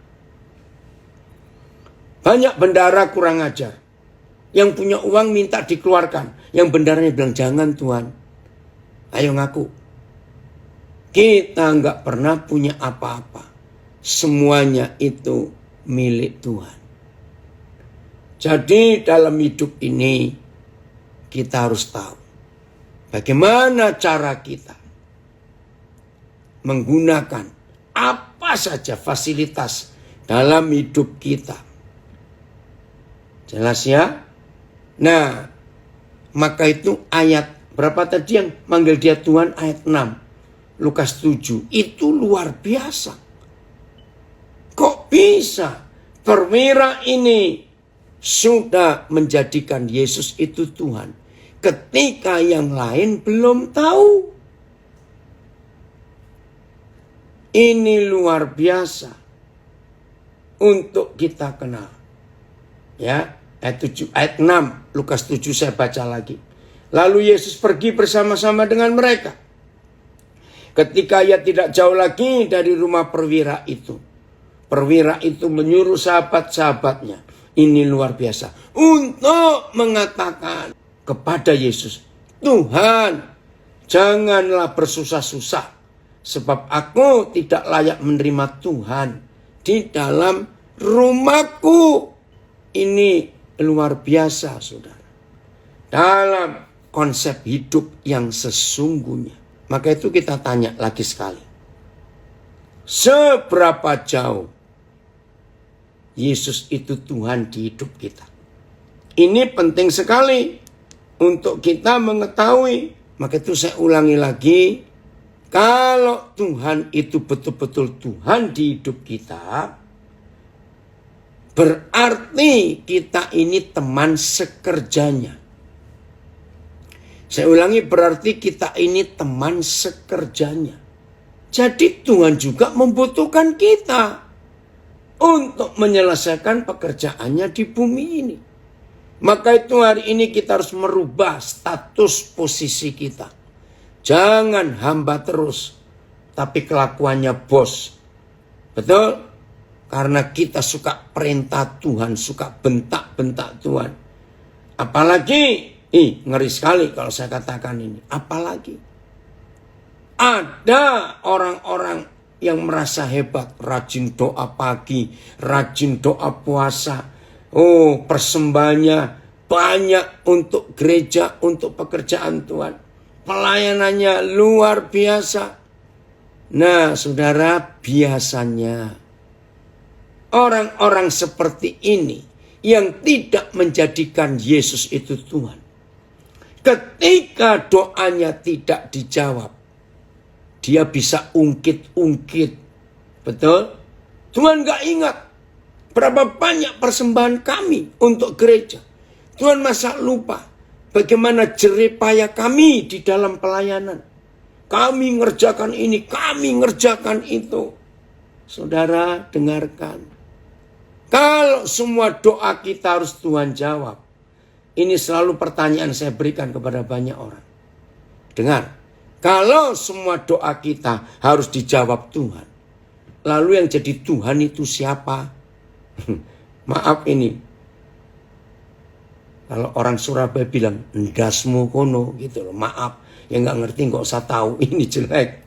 Banyak bendahara kurang ajar. Yang punya uang minta dikeluarkan. Yang bendaharanya bilang, jangan Tuhan. Ayo ngaku. Kita nggak pernah punya apa-apa. Semuanya itu milik Tuhan. Jadi dalam hidup ini kita harus tahu bagaimana cara kita menggunakan apa saja fasilitas dalam hidup kita. Jelas ya? Nah, maka itu ayat berapa tadi yang manggil dia Tuhan? Ayat 6. Lukas 7. Itu luar biasa. Kok bisa perwira ini sudah menjadikan Yesus itu Tuhan ketika yang lain belum tahu? Ini luar biasa untuk kita kenal. Ya, ayat 7, ayat 6, Lukas 7 saya baca lagi. Lalu Yesus pergi bersama-sama dengan mereka. Ketika ia tidak jauh lagi dari rumah perwira itu. Perwira itu menyuruh sahabat-sahabatnya. Ini luar biasa. Untuk mengatakan kepada Yesus, Tuhan, janganlah bersusah-susah. Sebab aku tidak layak menerima Tuhan di dalam rumahku. Ini luar biasa, saudara. Dalam konsep hidup yang sesungguhnya. Maka itu kita tanya lagi sekali. seberapa jauh Yesus itu Tuhan di hidup kita. Ini penting sekali untuk kita mengetahui. Maka itu saya ulangi lagi. Kalau Tuhan itu betul-betul Tuhan di hidup kita, berarti kita ini teman sekerjanya. Saya ulangi, berarti kita ini teman sekerjanya. Jadi Tuhan juga membutuhkan kita untuk menyelesaikan pekerjaannya di bumi ini. Maka itu hari ini kita harus merubah status posisi kita. Jangan hamba terus, tapi kelakuannya bos. Betul? Karena kita suka perintah Tuhan, suka bentak-bentak Tuhan. Apalagi, ngeri sekali kalau saya katakan ini. Apalagi, ada orang-orang yang merasa hebat, rajin doa pagi, rajin doa puasa. Persembahannya banyak untuk gereja, untuk pekerjaan Tuhan. Pelayanannya luar biasa. Nah, saudara, biasanya orang-orang seperti ini yang tidak menjadikan Yesus itu Tuhan. Ketika doanya tidak dijawab, dia bisa ungkit-ungkit. Betul? Tuhan gak ingat berapa banyak persembahan kami untuk gereja. Tuhan masa lupa bagaimana jerih payah kami di dalam pelayanan. Kami ngerjakan ini, kami ngerjakan itu. Saudara, dengarkan. Kalau semua doa kita harus Tuhan jawab. Ini selalu pertanyaan saya berikan kepada banyak orang. Dengar, kalau semua doa kita harus dijawab Tuhan, lalu yang jadi Tuhan itu siapa? Maaf ini. Kalau orang Surabaya bilang, endasmu kono gitu loh. Maaf, yang gak ngerti gak usah tahu, ini jelek.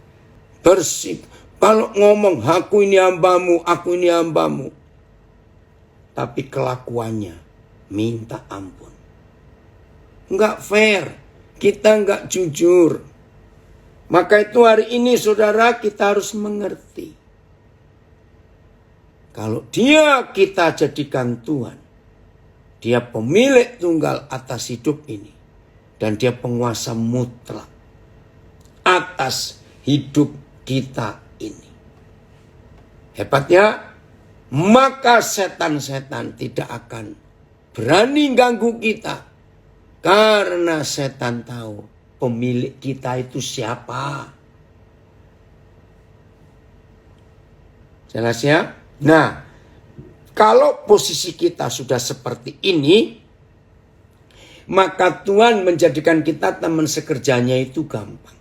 Bersih. Kalau ngomong, aku ini hambamu, aku ini hambamu. Tapi kelakuannya, minta ampun. Nggak fair, kita nggak jujur. Maka itu hari ini saudara kita harus mengerti. Kalau dia kita jadikan Tuhan, dia pemilik tunggal atas hidup ini. Dan dia penguasa mutlak atas hidup kita ini. Hebatnya, maka setan-setan tidak akan berani ganggu kita. Karena setan tahu pemilik kita itu siapa. Jelas ya? Nah, kalau posisi kita sudah seperti ini, maka Tuhan menjadikan kita teman sekerjanya itu gampang.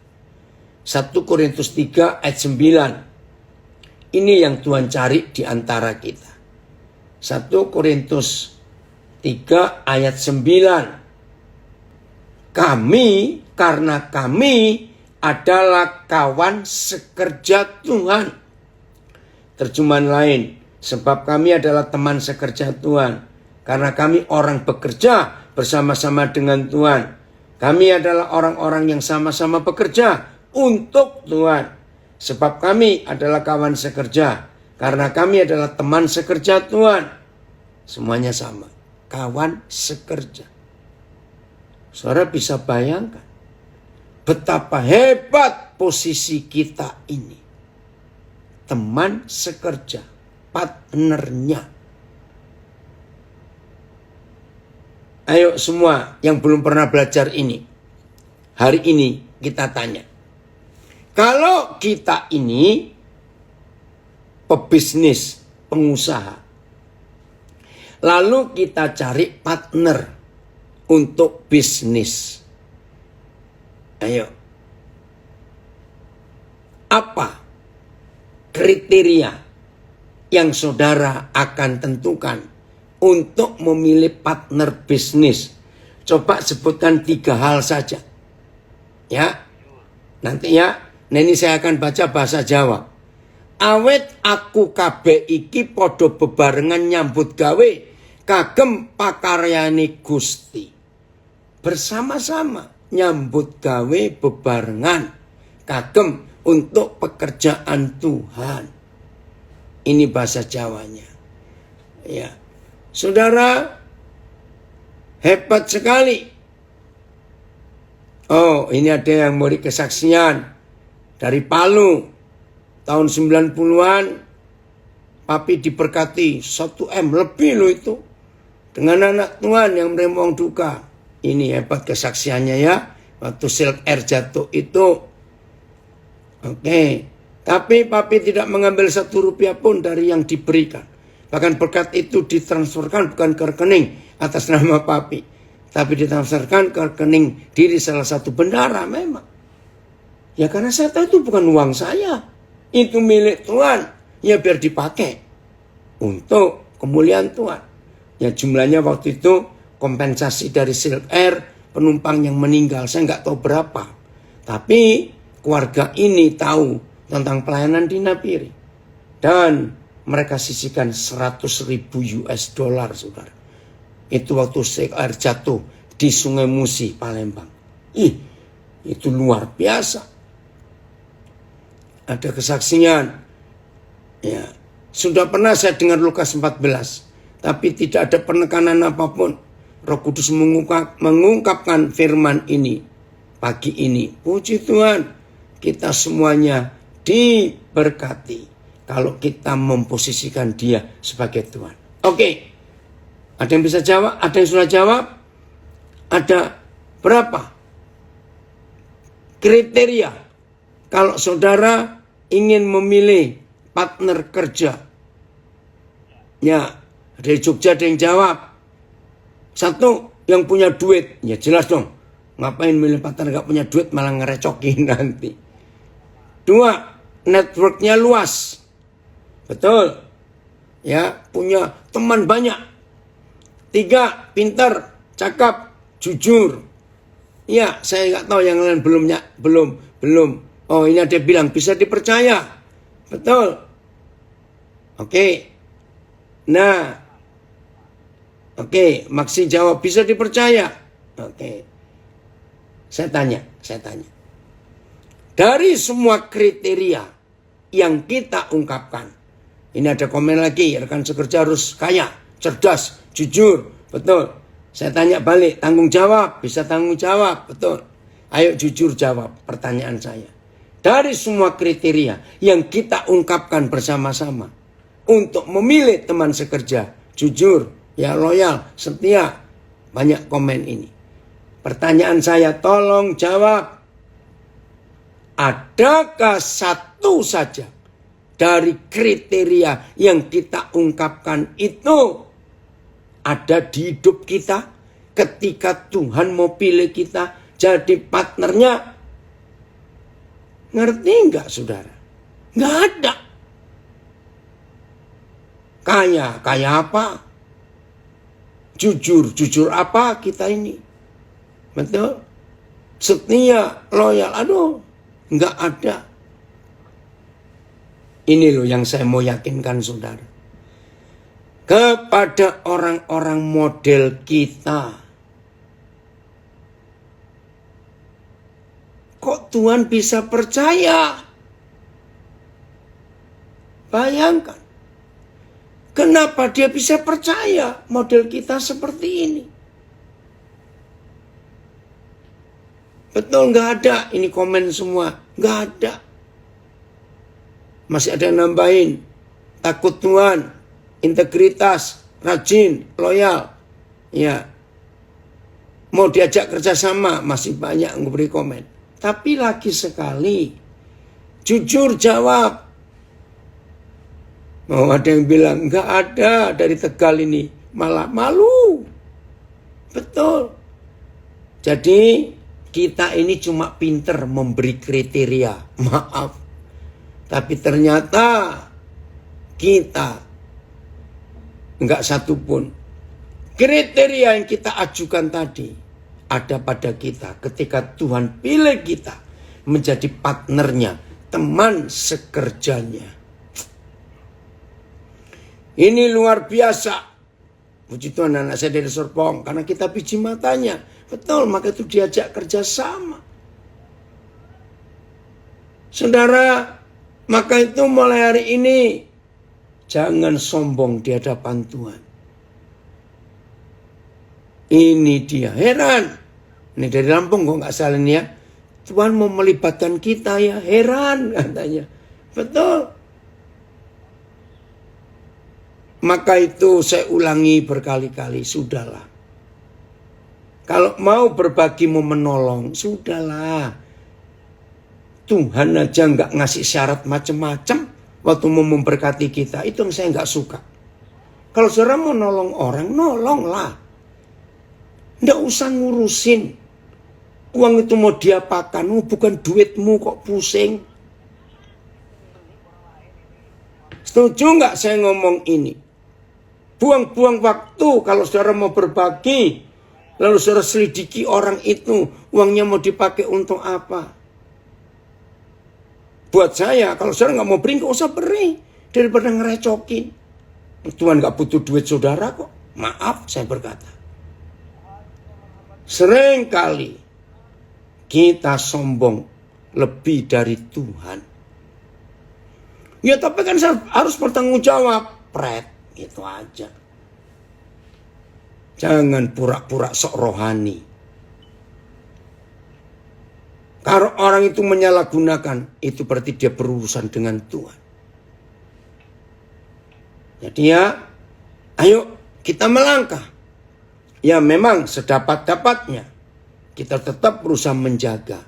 1 Korintus 3 ayat 9. Ini yang Tuhan cari di antara kita. 1 Korintus 3 ayat 9. Karena kami adalah kawan sekerja Tuhan. Terjemahan lain, sebab kami adalah teman sekerja Tuhan. Karena kami orang bekerja bersama-sama dengan Tuhan. Kami adalah orang-orang yang sama-sama bekerja untuk Tuhan. Sebab kami adalah kawan sekerja. Karena kami adalah teman sekerja Tuhan. Semuanya sama. Kawan sekerja. Saudara bisa bayangkan betapa hebat posisi kita ini. Teman sekerja, partnernya. Ayo semua yang belum pernah belajar ini, hari ini kita tanya. Kalau kita ini pebisnis, pengusaha, lalu kita cari partner untuk bisnis. Ayo. Apa kriteria yang saudara akan tentukan untuk memilih partner bisnis? Coba sebutkan 3 hal saja. Ya. Nanti ya, ini saya akan baca bahasa Jawa. Awet aku kabeh iki podo bebarengan nyambut gawe kagem pakaryane Gusti. Bersama-sama nyambut gawe bebarengan kagem untuk pekerjaan Tuhan. Ini bahasa Jawanya. Ya. Saudara, hebat sekali. Oh, ini ada yang memberi kesaksian dari Palu. Tahun 90-an, papi diberkati 1 M lebih loh itu. Dengan anak Tuhan yang meremong duka. Ini hebat kesaksiannya ya. Waktu Silk Air jatuh itu. Oke. Tapi papi tidak mengambil 1 rupiah pun dari yang diberikan. Bahkan berkat itu ditransferkan bukan ke rekening atas nama papi. Tapi ditransferkan ke rekening diri salah satu bendara memang. Ya karena saya tahu itu bukan uang saya. Itu milik Tuhan. Ya biar dipakai. Untuk kemuliaan Tuhan. Ya jumlahnya waktu itu kompensasi dari Silk Air. Penumpang yang meninggal. Saya nggak tahu berapa. Tapi keluarga ini tahu tentang pelayanan di Napiri. Dan mereka sisihkan 100.000 US dollar, saudara. Itu waktu Silk Air jatuh di Sungai Musi, Palembang. Itu luar biasa. Ada kesaksian. Ya, sudah pernah saya dengar Lukas 14. Tapi tidak ada penekanan apapun. Roh Kudus mengungkapkan firman ini. Pagi ini. Puji Tuhan. Kita semuanya diberkati. Kalau kita memposisikan dia sebagai Tuhan. Oke. Ada yang bisa jawab? Ada yang sudah jawab? Ada berapa kriteria kalau saudara ingin memilih partner kerja? Ya, dari Jogja ada yang jawab. 1, yang punya duit. Ya jelas dong. Ngapain milih partner gak punya duit malah ngerecokin nanti. 2, networknya luas. Betul. Ya, punya teman banyak. 3, pintar, cakap, jujur. Ya, saya nggak tahu yang lain belum. Oh, ini ada bilang bisa dipercaya. Betul. Oke. Nah. Oke, Maksi jawab bisa dipercaya. Oke. Saya tanya. Dari semua kriteria yang kita ungkapkan. Ini ada komen lagi, rekan sekerja harus kaya, cerdas, jujur. Betul. Saya tanya balik, tanggung jawab, bisa tanggung jawab. Betul. Ayo jujur jawab pertanyaan saya. Dari semua kriteria yang kita ungkapkan bersama-sama. Untuk memilih teman sekerja, jujur, ya loyal, setia. Banyak komen ini. Pertanyaan saya, tolong jawab. Adakah satu saja dari kriteria yang kita ungkapkan itu ada di hidup kita ketika Tuhan mau pilih kita jadi partnernya? Ngerti nggak saudara? Nggak ada. Kaya apa? Jujur apa kita ini? Betul? Setia, loyal, nggak ada. Ini loh yang saya mau yakinkan saudara. Kepada orang-orang model kita. Kok Tuhan bisa percaya? Bayangkan. Kenapa dia bisa percaya model kita seperti ini? Betul, nggak ada. Ini komen semua. Nggak ada. Masih ada yang nambahin. Takut Tuhan. Integritas. Rajin. Loyal. Ya. Mau diajak kerjasama. Masih banyak yang beri komen. Tapi lagi sekali. Jujur jawab. Mau ada yang bilang. Nggak ada dari Tegal ini. Malah malu. Betul. Jadi kita ini cuma pinter memberi kriteria. Maaf. Tapi ternyata kita enggak satupun kriteria yang kita ajukan tadi ada pada kita ketika Tuhan pilih kita menjadi partnernya, teman sekerjanya. Ini luar biasa. Puji Tuhan anak saya dari Serpong karena kita biji matanya. Betul, maka itu diajak kerjasama. Saudara, maka itu mulai hari ini Jangan sombong di hadapan Tuhan. Ini dia, heran. Ini dari Lampung kok nggak salah nih ya. Tuhan mau melibatkan kita ya, heran katanya. Betul. Maka itu saya ulangi berkali-kali, sudahlah. Kalau mau berbagi, mau menolong, sudahlah. Tuhan aja nggak ngasih syarat macam-macam waktu mau memberkati kita. Itu yang saya nggak suka. Kalau saudara mau nolong orang, nolonglah. Nggak usah ngurusin. Uang itu mau diapakan, bukan duitmu kok pusing. Setuju nggak saya ngomong ini? Buang-buang waktu kalau saudara mau berbagi. Lalu saudara selidiki orang itu, uangnya mau dipakai untuk apa? Buat saya, kalau saudara nggak mau beri, nggak usah beri. Daripada ngerecokin. Tuhan nggak butuh duit saudara kok. Maaf saya berkata. Seringkali kita sombong lebih dari Tuhan. Ya tapi kan saya harus bertanggung jawab. Pret, gitu aja. Jangan pura-pura sok rohani. Kalau orang itu menyalahgunakan, itu berarti dia berurusan dengan Tuhan. Jadi ya, ayo kita melangkah. Ya memang sedapat-dapatnya kita tetap berusaha menjaga.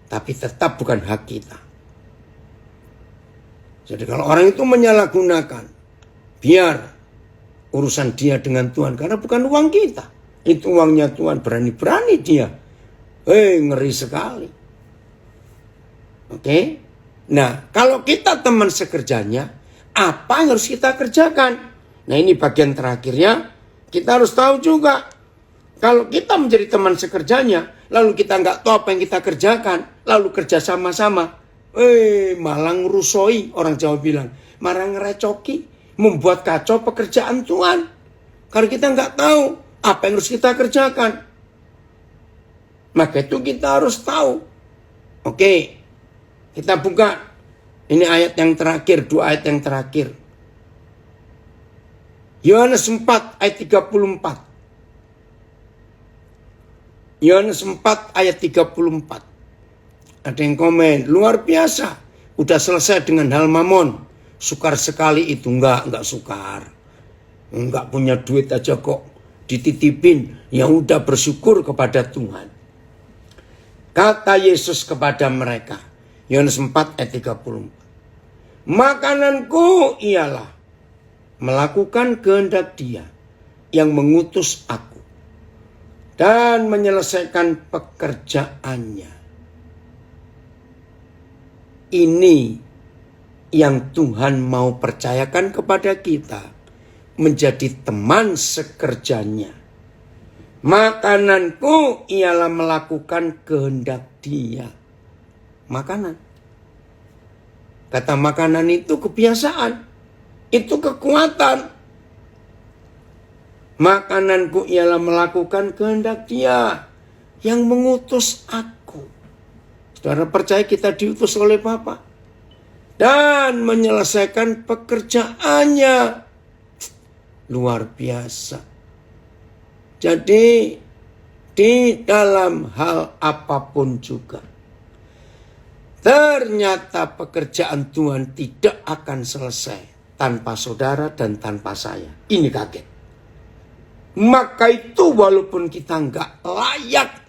Tapi tetap bukan hak kita. Jadi kalau orang itu menyalahgunakan, biar urusan dia dengan Tuhan. Karena bukan uang kita. Itu uangnya Tuhan, berani-berani dia. Ngeri sekali. Oke? Nah, kalau kita teman sekerjanya, apa yang harus kita kerjakan? Nah, ini bagian terakhirnya. Kita harus tahu juga. Kalau kita menjadi teman sekerjanya, lalu kita nggak tahu apa yang kita kerjakan, lalu kerja sama-sama. Malah ngerusoi, orang Jawa bilang. Malah ngerecoki, membuat kacau pekerjaan Tuhan. Karena kita nggak tahu apa yang harus kita kerjakan. Maka itu kita harus tahu. Oke, kita buka. Ini ayat yang terakhir, 2 ayat yang terakhir. Yohanes 4 ayat 34. Yohanes 4 ayat 34. Ada yang komen, luar biasa. Udah selesai dengan hal mamon. Sukar sekali itu. Enggak sukar. Enggak punya duit aja kok dititipin. Ya udah bersyukur kepada Tuhan. Kata Yesus kepada mereka. Yohanes 4 ayat 34. Makananku ialah melakukan kehendak Dia yang mengutus aku dan menyelesaikan pekerjaannya. Ini yang Tuhan mau percayakan kepada kita, menjadi teman sekerjanya. Makananku ialah melakukan kehendak Dia. Makanan. Kata makanan itu kebiasaan. Itu kekuatan. Makananku ialah melakukan kehendak Dia yang mengutus aku. Saudara percaya kita diutus oleh Bapa dan menyelesaikan pekerjaannya. Luar biasa. Jadi di dalam hal apapun juga, ternyata pekerjaan Tuhan tidak akan selesai tanpa saudara dan tanpa saya. Ini kaget. Maka itu walaupun kita nggak layak,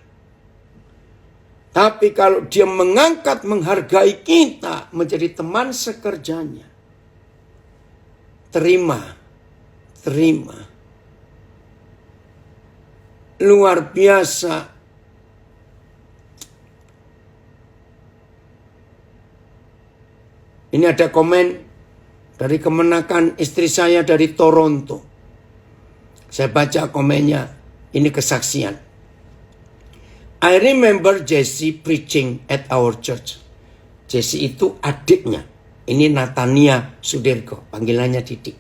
tapi kalau Dia mengangkat, menghargai kita menjadi teman sekerjanya, terima. Luar biasa. Ini ada komen dari kemenakan istri saya dari Toronto. Saya baca komennya, ini kesaksian. I remember Jesse preaching at our church. Jesse itu adiknya. Ini Natania Sudirgo, panggilannya Didik.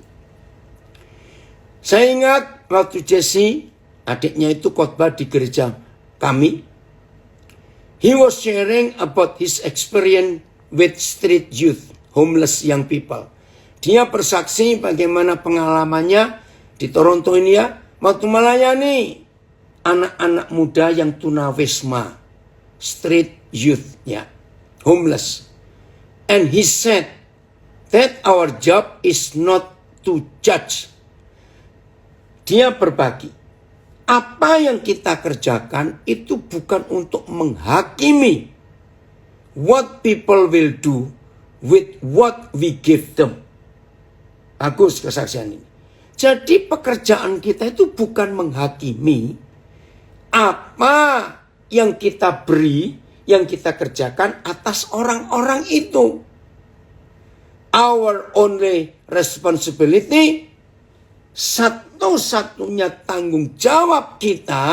Saya ingat waktu Jesse, adiknya itu khotbah di gereja kami. He was sharing about his experience with street youth, homeless young people. Dia bersaksi bagaimana pengalamannya di Toronto ini ya, waktu melayani anak-anak muda yang tunawisma, street youth ya, homeless. And he said that our job is not to judge. Dia berbagi, apa yang kita kerjakan itu bukan untuk menghakimi what people will do with what we give them. Bagus kesaksian ini. Jadi pekerjaan kita itu bukan menghakimi apa yang kita beri, yang kita kerjakan atas orang-orang itu. Our only responsibility, satu-satunya tanggung jawab kita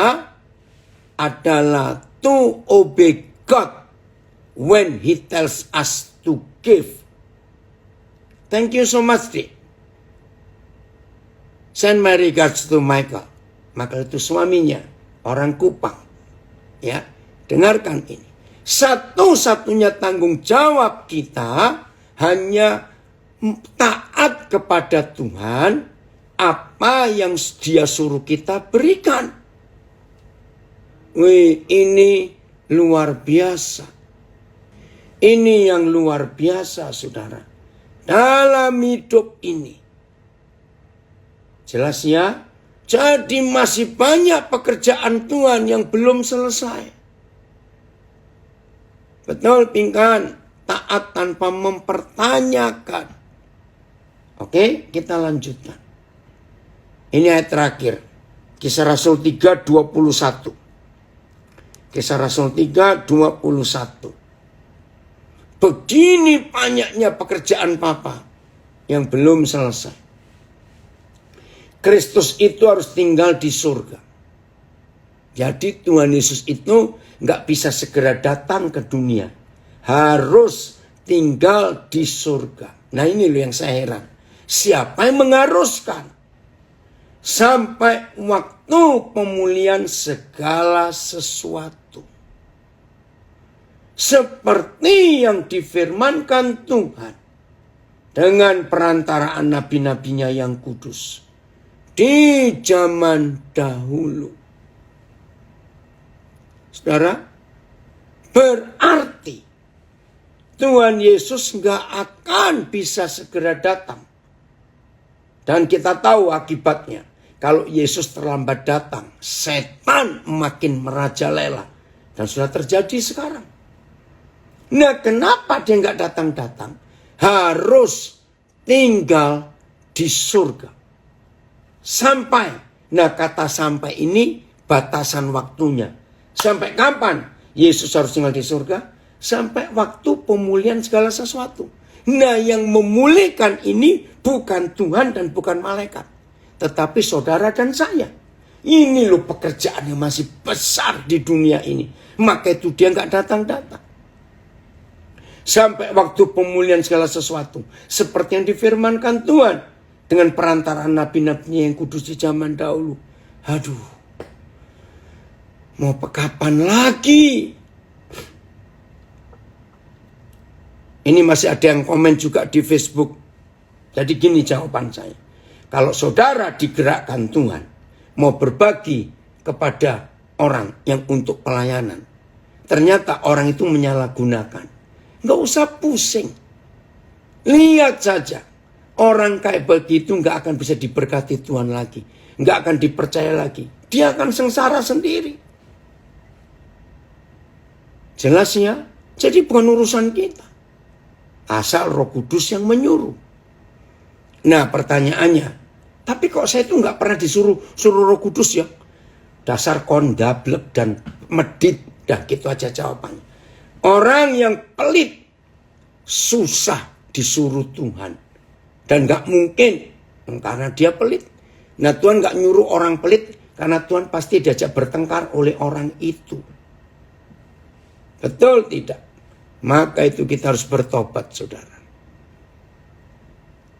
adalah to obey God when He tells us to give. Thank you so much, Dik. Send my regards to Michael. Michael itu suaminya, orang Kupang. Ya, dengarkan ini. Satu-satunya tanggung jawab kita hanya taat kepada Tuhan, apa yang Dia suruh kita berikan. Wih, ini luar biasa. Ini yang luar biasa, saudara. Dalam hidup ini. Jelas ya? Jadi masih banyak pekerjaan Tuhan yang belum selesai. Betul, Pingkan. Taat tanpa mempertanyakan. Oke, kita lanjutkan. Ini ayat terakhir. Kisah Rasul 3:21. Kisah Rasul 3:21. Begini banyaknya pekerjaan Papa yang belum selesai. Kristus itu harus tinggal di surga. Jadi Tuhan Yesus itu nggak bisa segera datang ke dunia. Harus tinggal di surga. Nah ini loh yang saya heran. Siapa yang mengharuskan? Sampai waktu pemulihan segala sesuatu. Seperti yang difirmankan Tuhan. Dengan perantaraan nabi-nabinya yang kudus. Di zaman dahulu. Saudara, berarti Tuhan Yesus nggak akan bisa segera datang. Dan kita tahu akibatnya. Kalau Yesus terlambat datang, setan makin merajalela. Dan sudah terjadi sekarang. Nah, kenapa dia nggak datang-datang? Harus tinggal di surga. Sampai. Nah, kata sampai ini batasan waktunya. Sampai kapan Yesus harus tinggal di surga? Sampai waktu pemulihan segala sesuatu. Nah, yang memulihkan ini bukan Tuhan dan bukan malaikat. Tetapi saudara dan saya. Ini loh pekerjaan yang masih besar di dunia ini. Maka itu dia nggak datang-datang. Sampai waktu pemulihan segala sesuatu. Seperti yang difirmankan Tuhan. Dengan perantaraan nabi-nabinya yang kudus di zaman dahulu. Aduh. Mau kapan lagi? Ini masih ada yang komen juga di Facebook. Jadi gini jawaban saya. Kalau saudara digerakkan Tuhan. Mau berbagi kepada orang yang untuk pelayanan. Ternyata orang itu menyalahgunakan. Nggak usah pusing. Lihat saja. Orang kayak begitu nggak akan bisa diberkati Tuhan lagi. Nggak akan dipercaya lagi. Dia akan sengsara sendiri. Jelas ya? Jadi bukan urusan kita. Asal Roh Kudus yang menyuruh. Nah pertanyaannya. Tapi kok saya itu nggak pernah suruh Roh Kudus ya? Dasar kondablek dan medit. Dah gitu aja jawabannya. Orang yang pelit. Susah disuruh Tuhan. Dan gak mungkin karena dia pelit. Nah Tuhan gak nyuruh orang pelit karena Tuhan pasti diajak bertengkar oleh orang itu. Betul tidak? Maka itu kita harus bertobat saudara.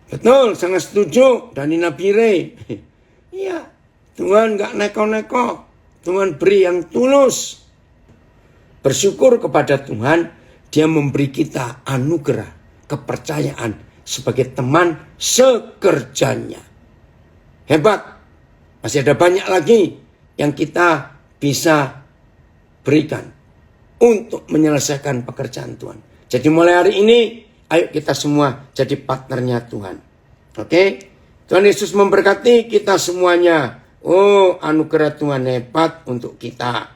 Betul, sangat setuju Dani Nabire. Iya, Tuhan gak neko-neko. Tuhan beri yang tulus. Bersyukur kepada Tuhan, Dia memberi kita anugerah, kepercayaan, sebagai teman sekerjanya. Hebat. Masih ada banyak lagi yang kita bisa berikan untuk menyelesaikan pekerjaan Tuhan. Jadi mulai hari ini, ayo kita semua jadi partnernya Tuhan. Oke? Tuhan Yesus memberkati kita semuanya. Oh, anugerah Tuhan hebat untuk kita.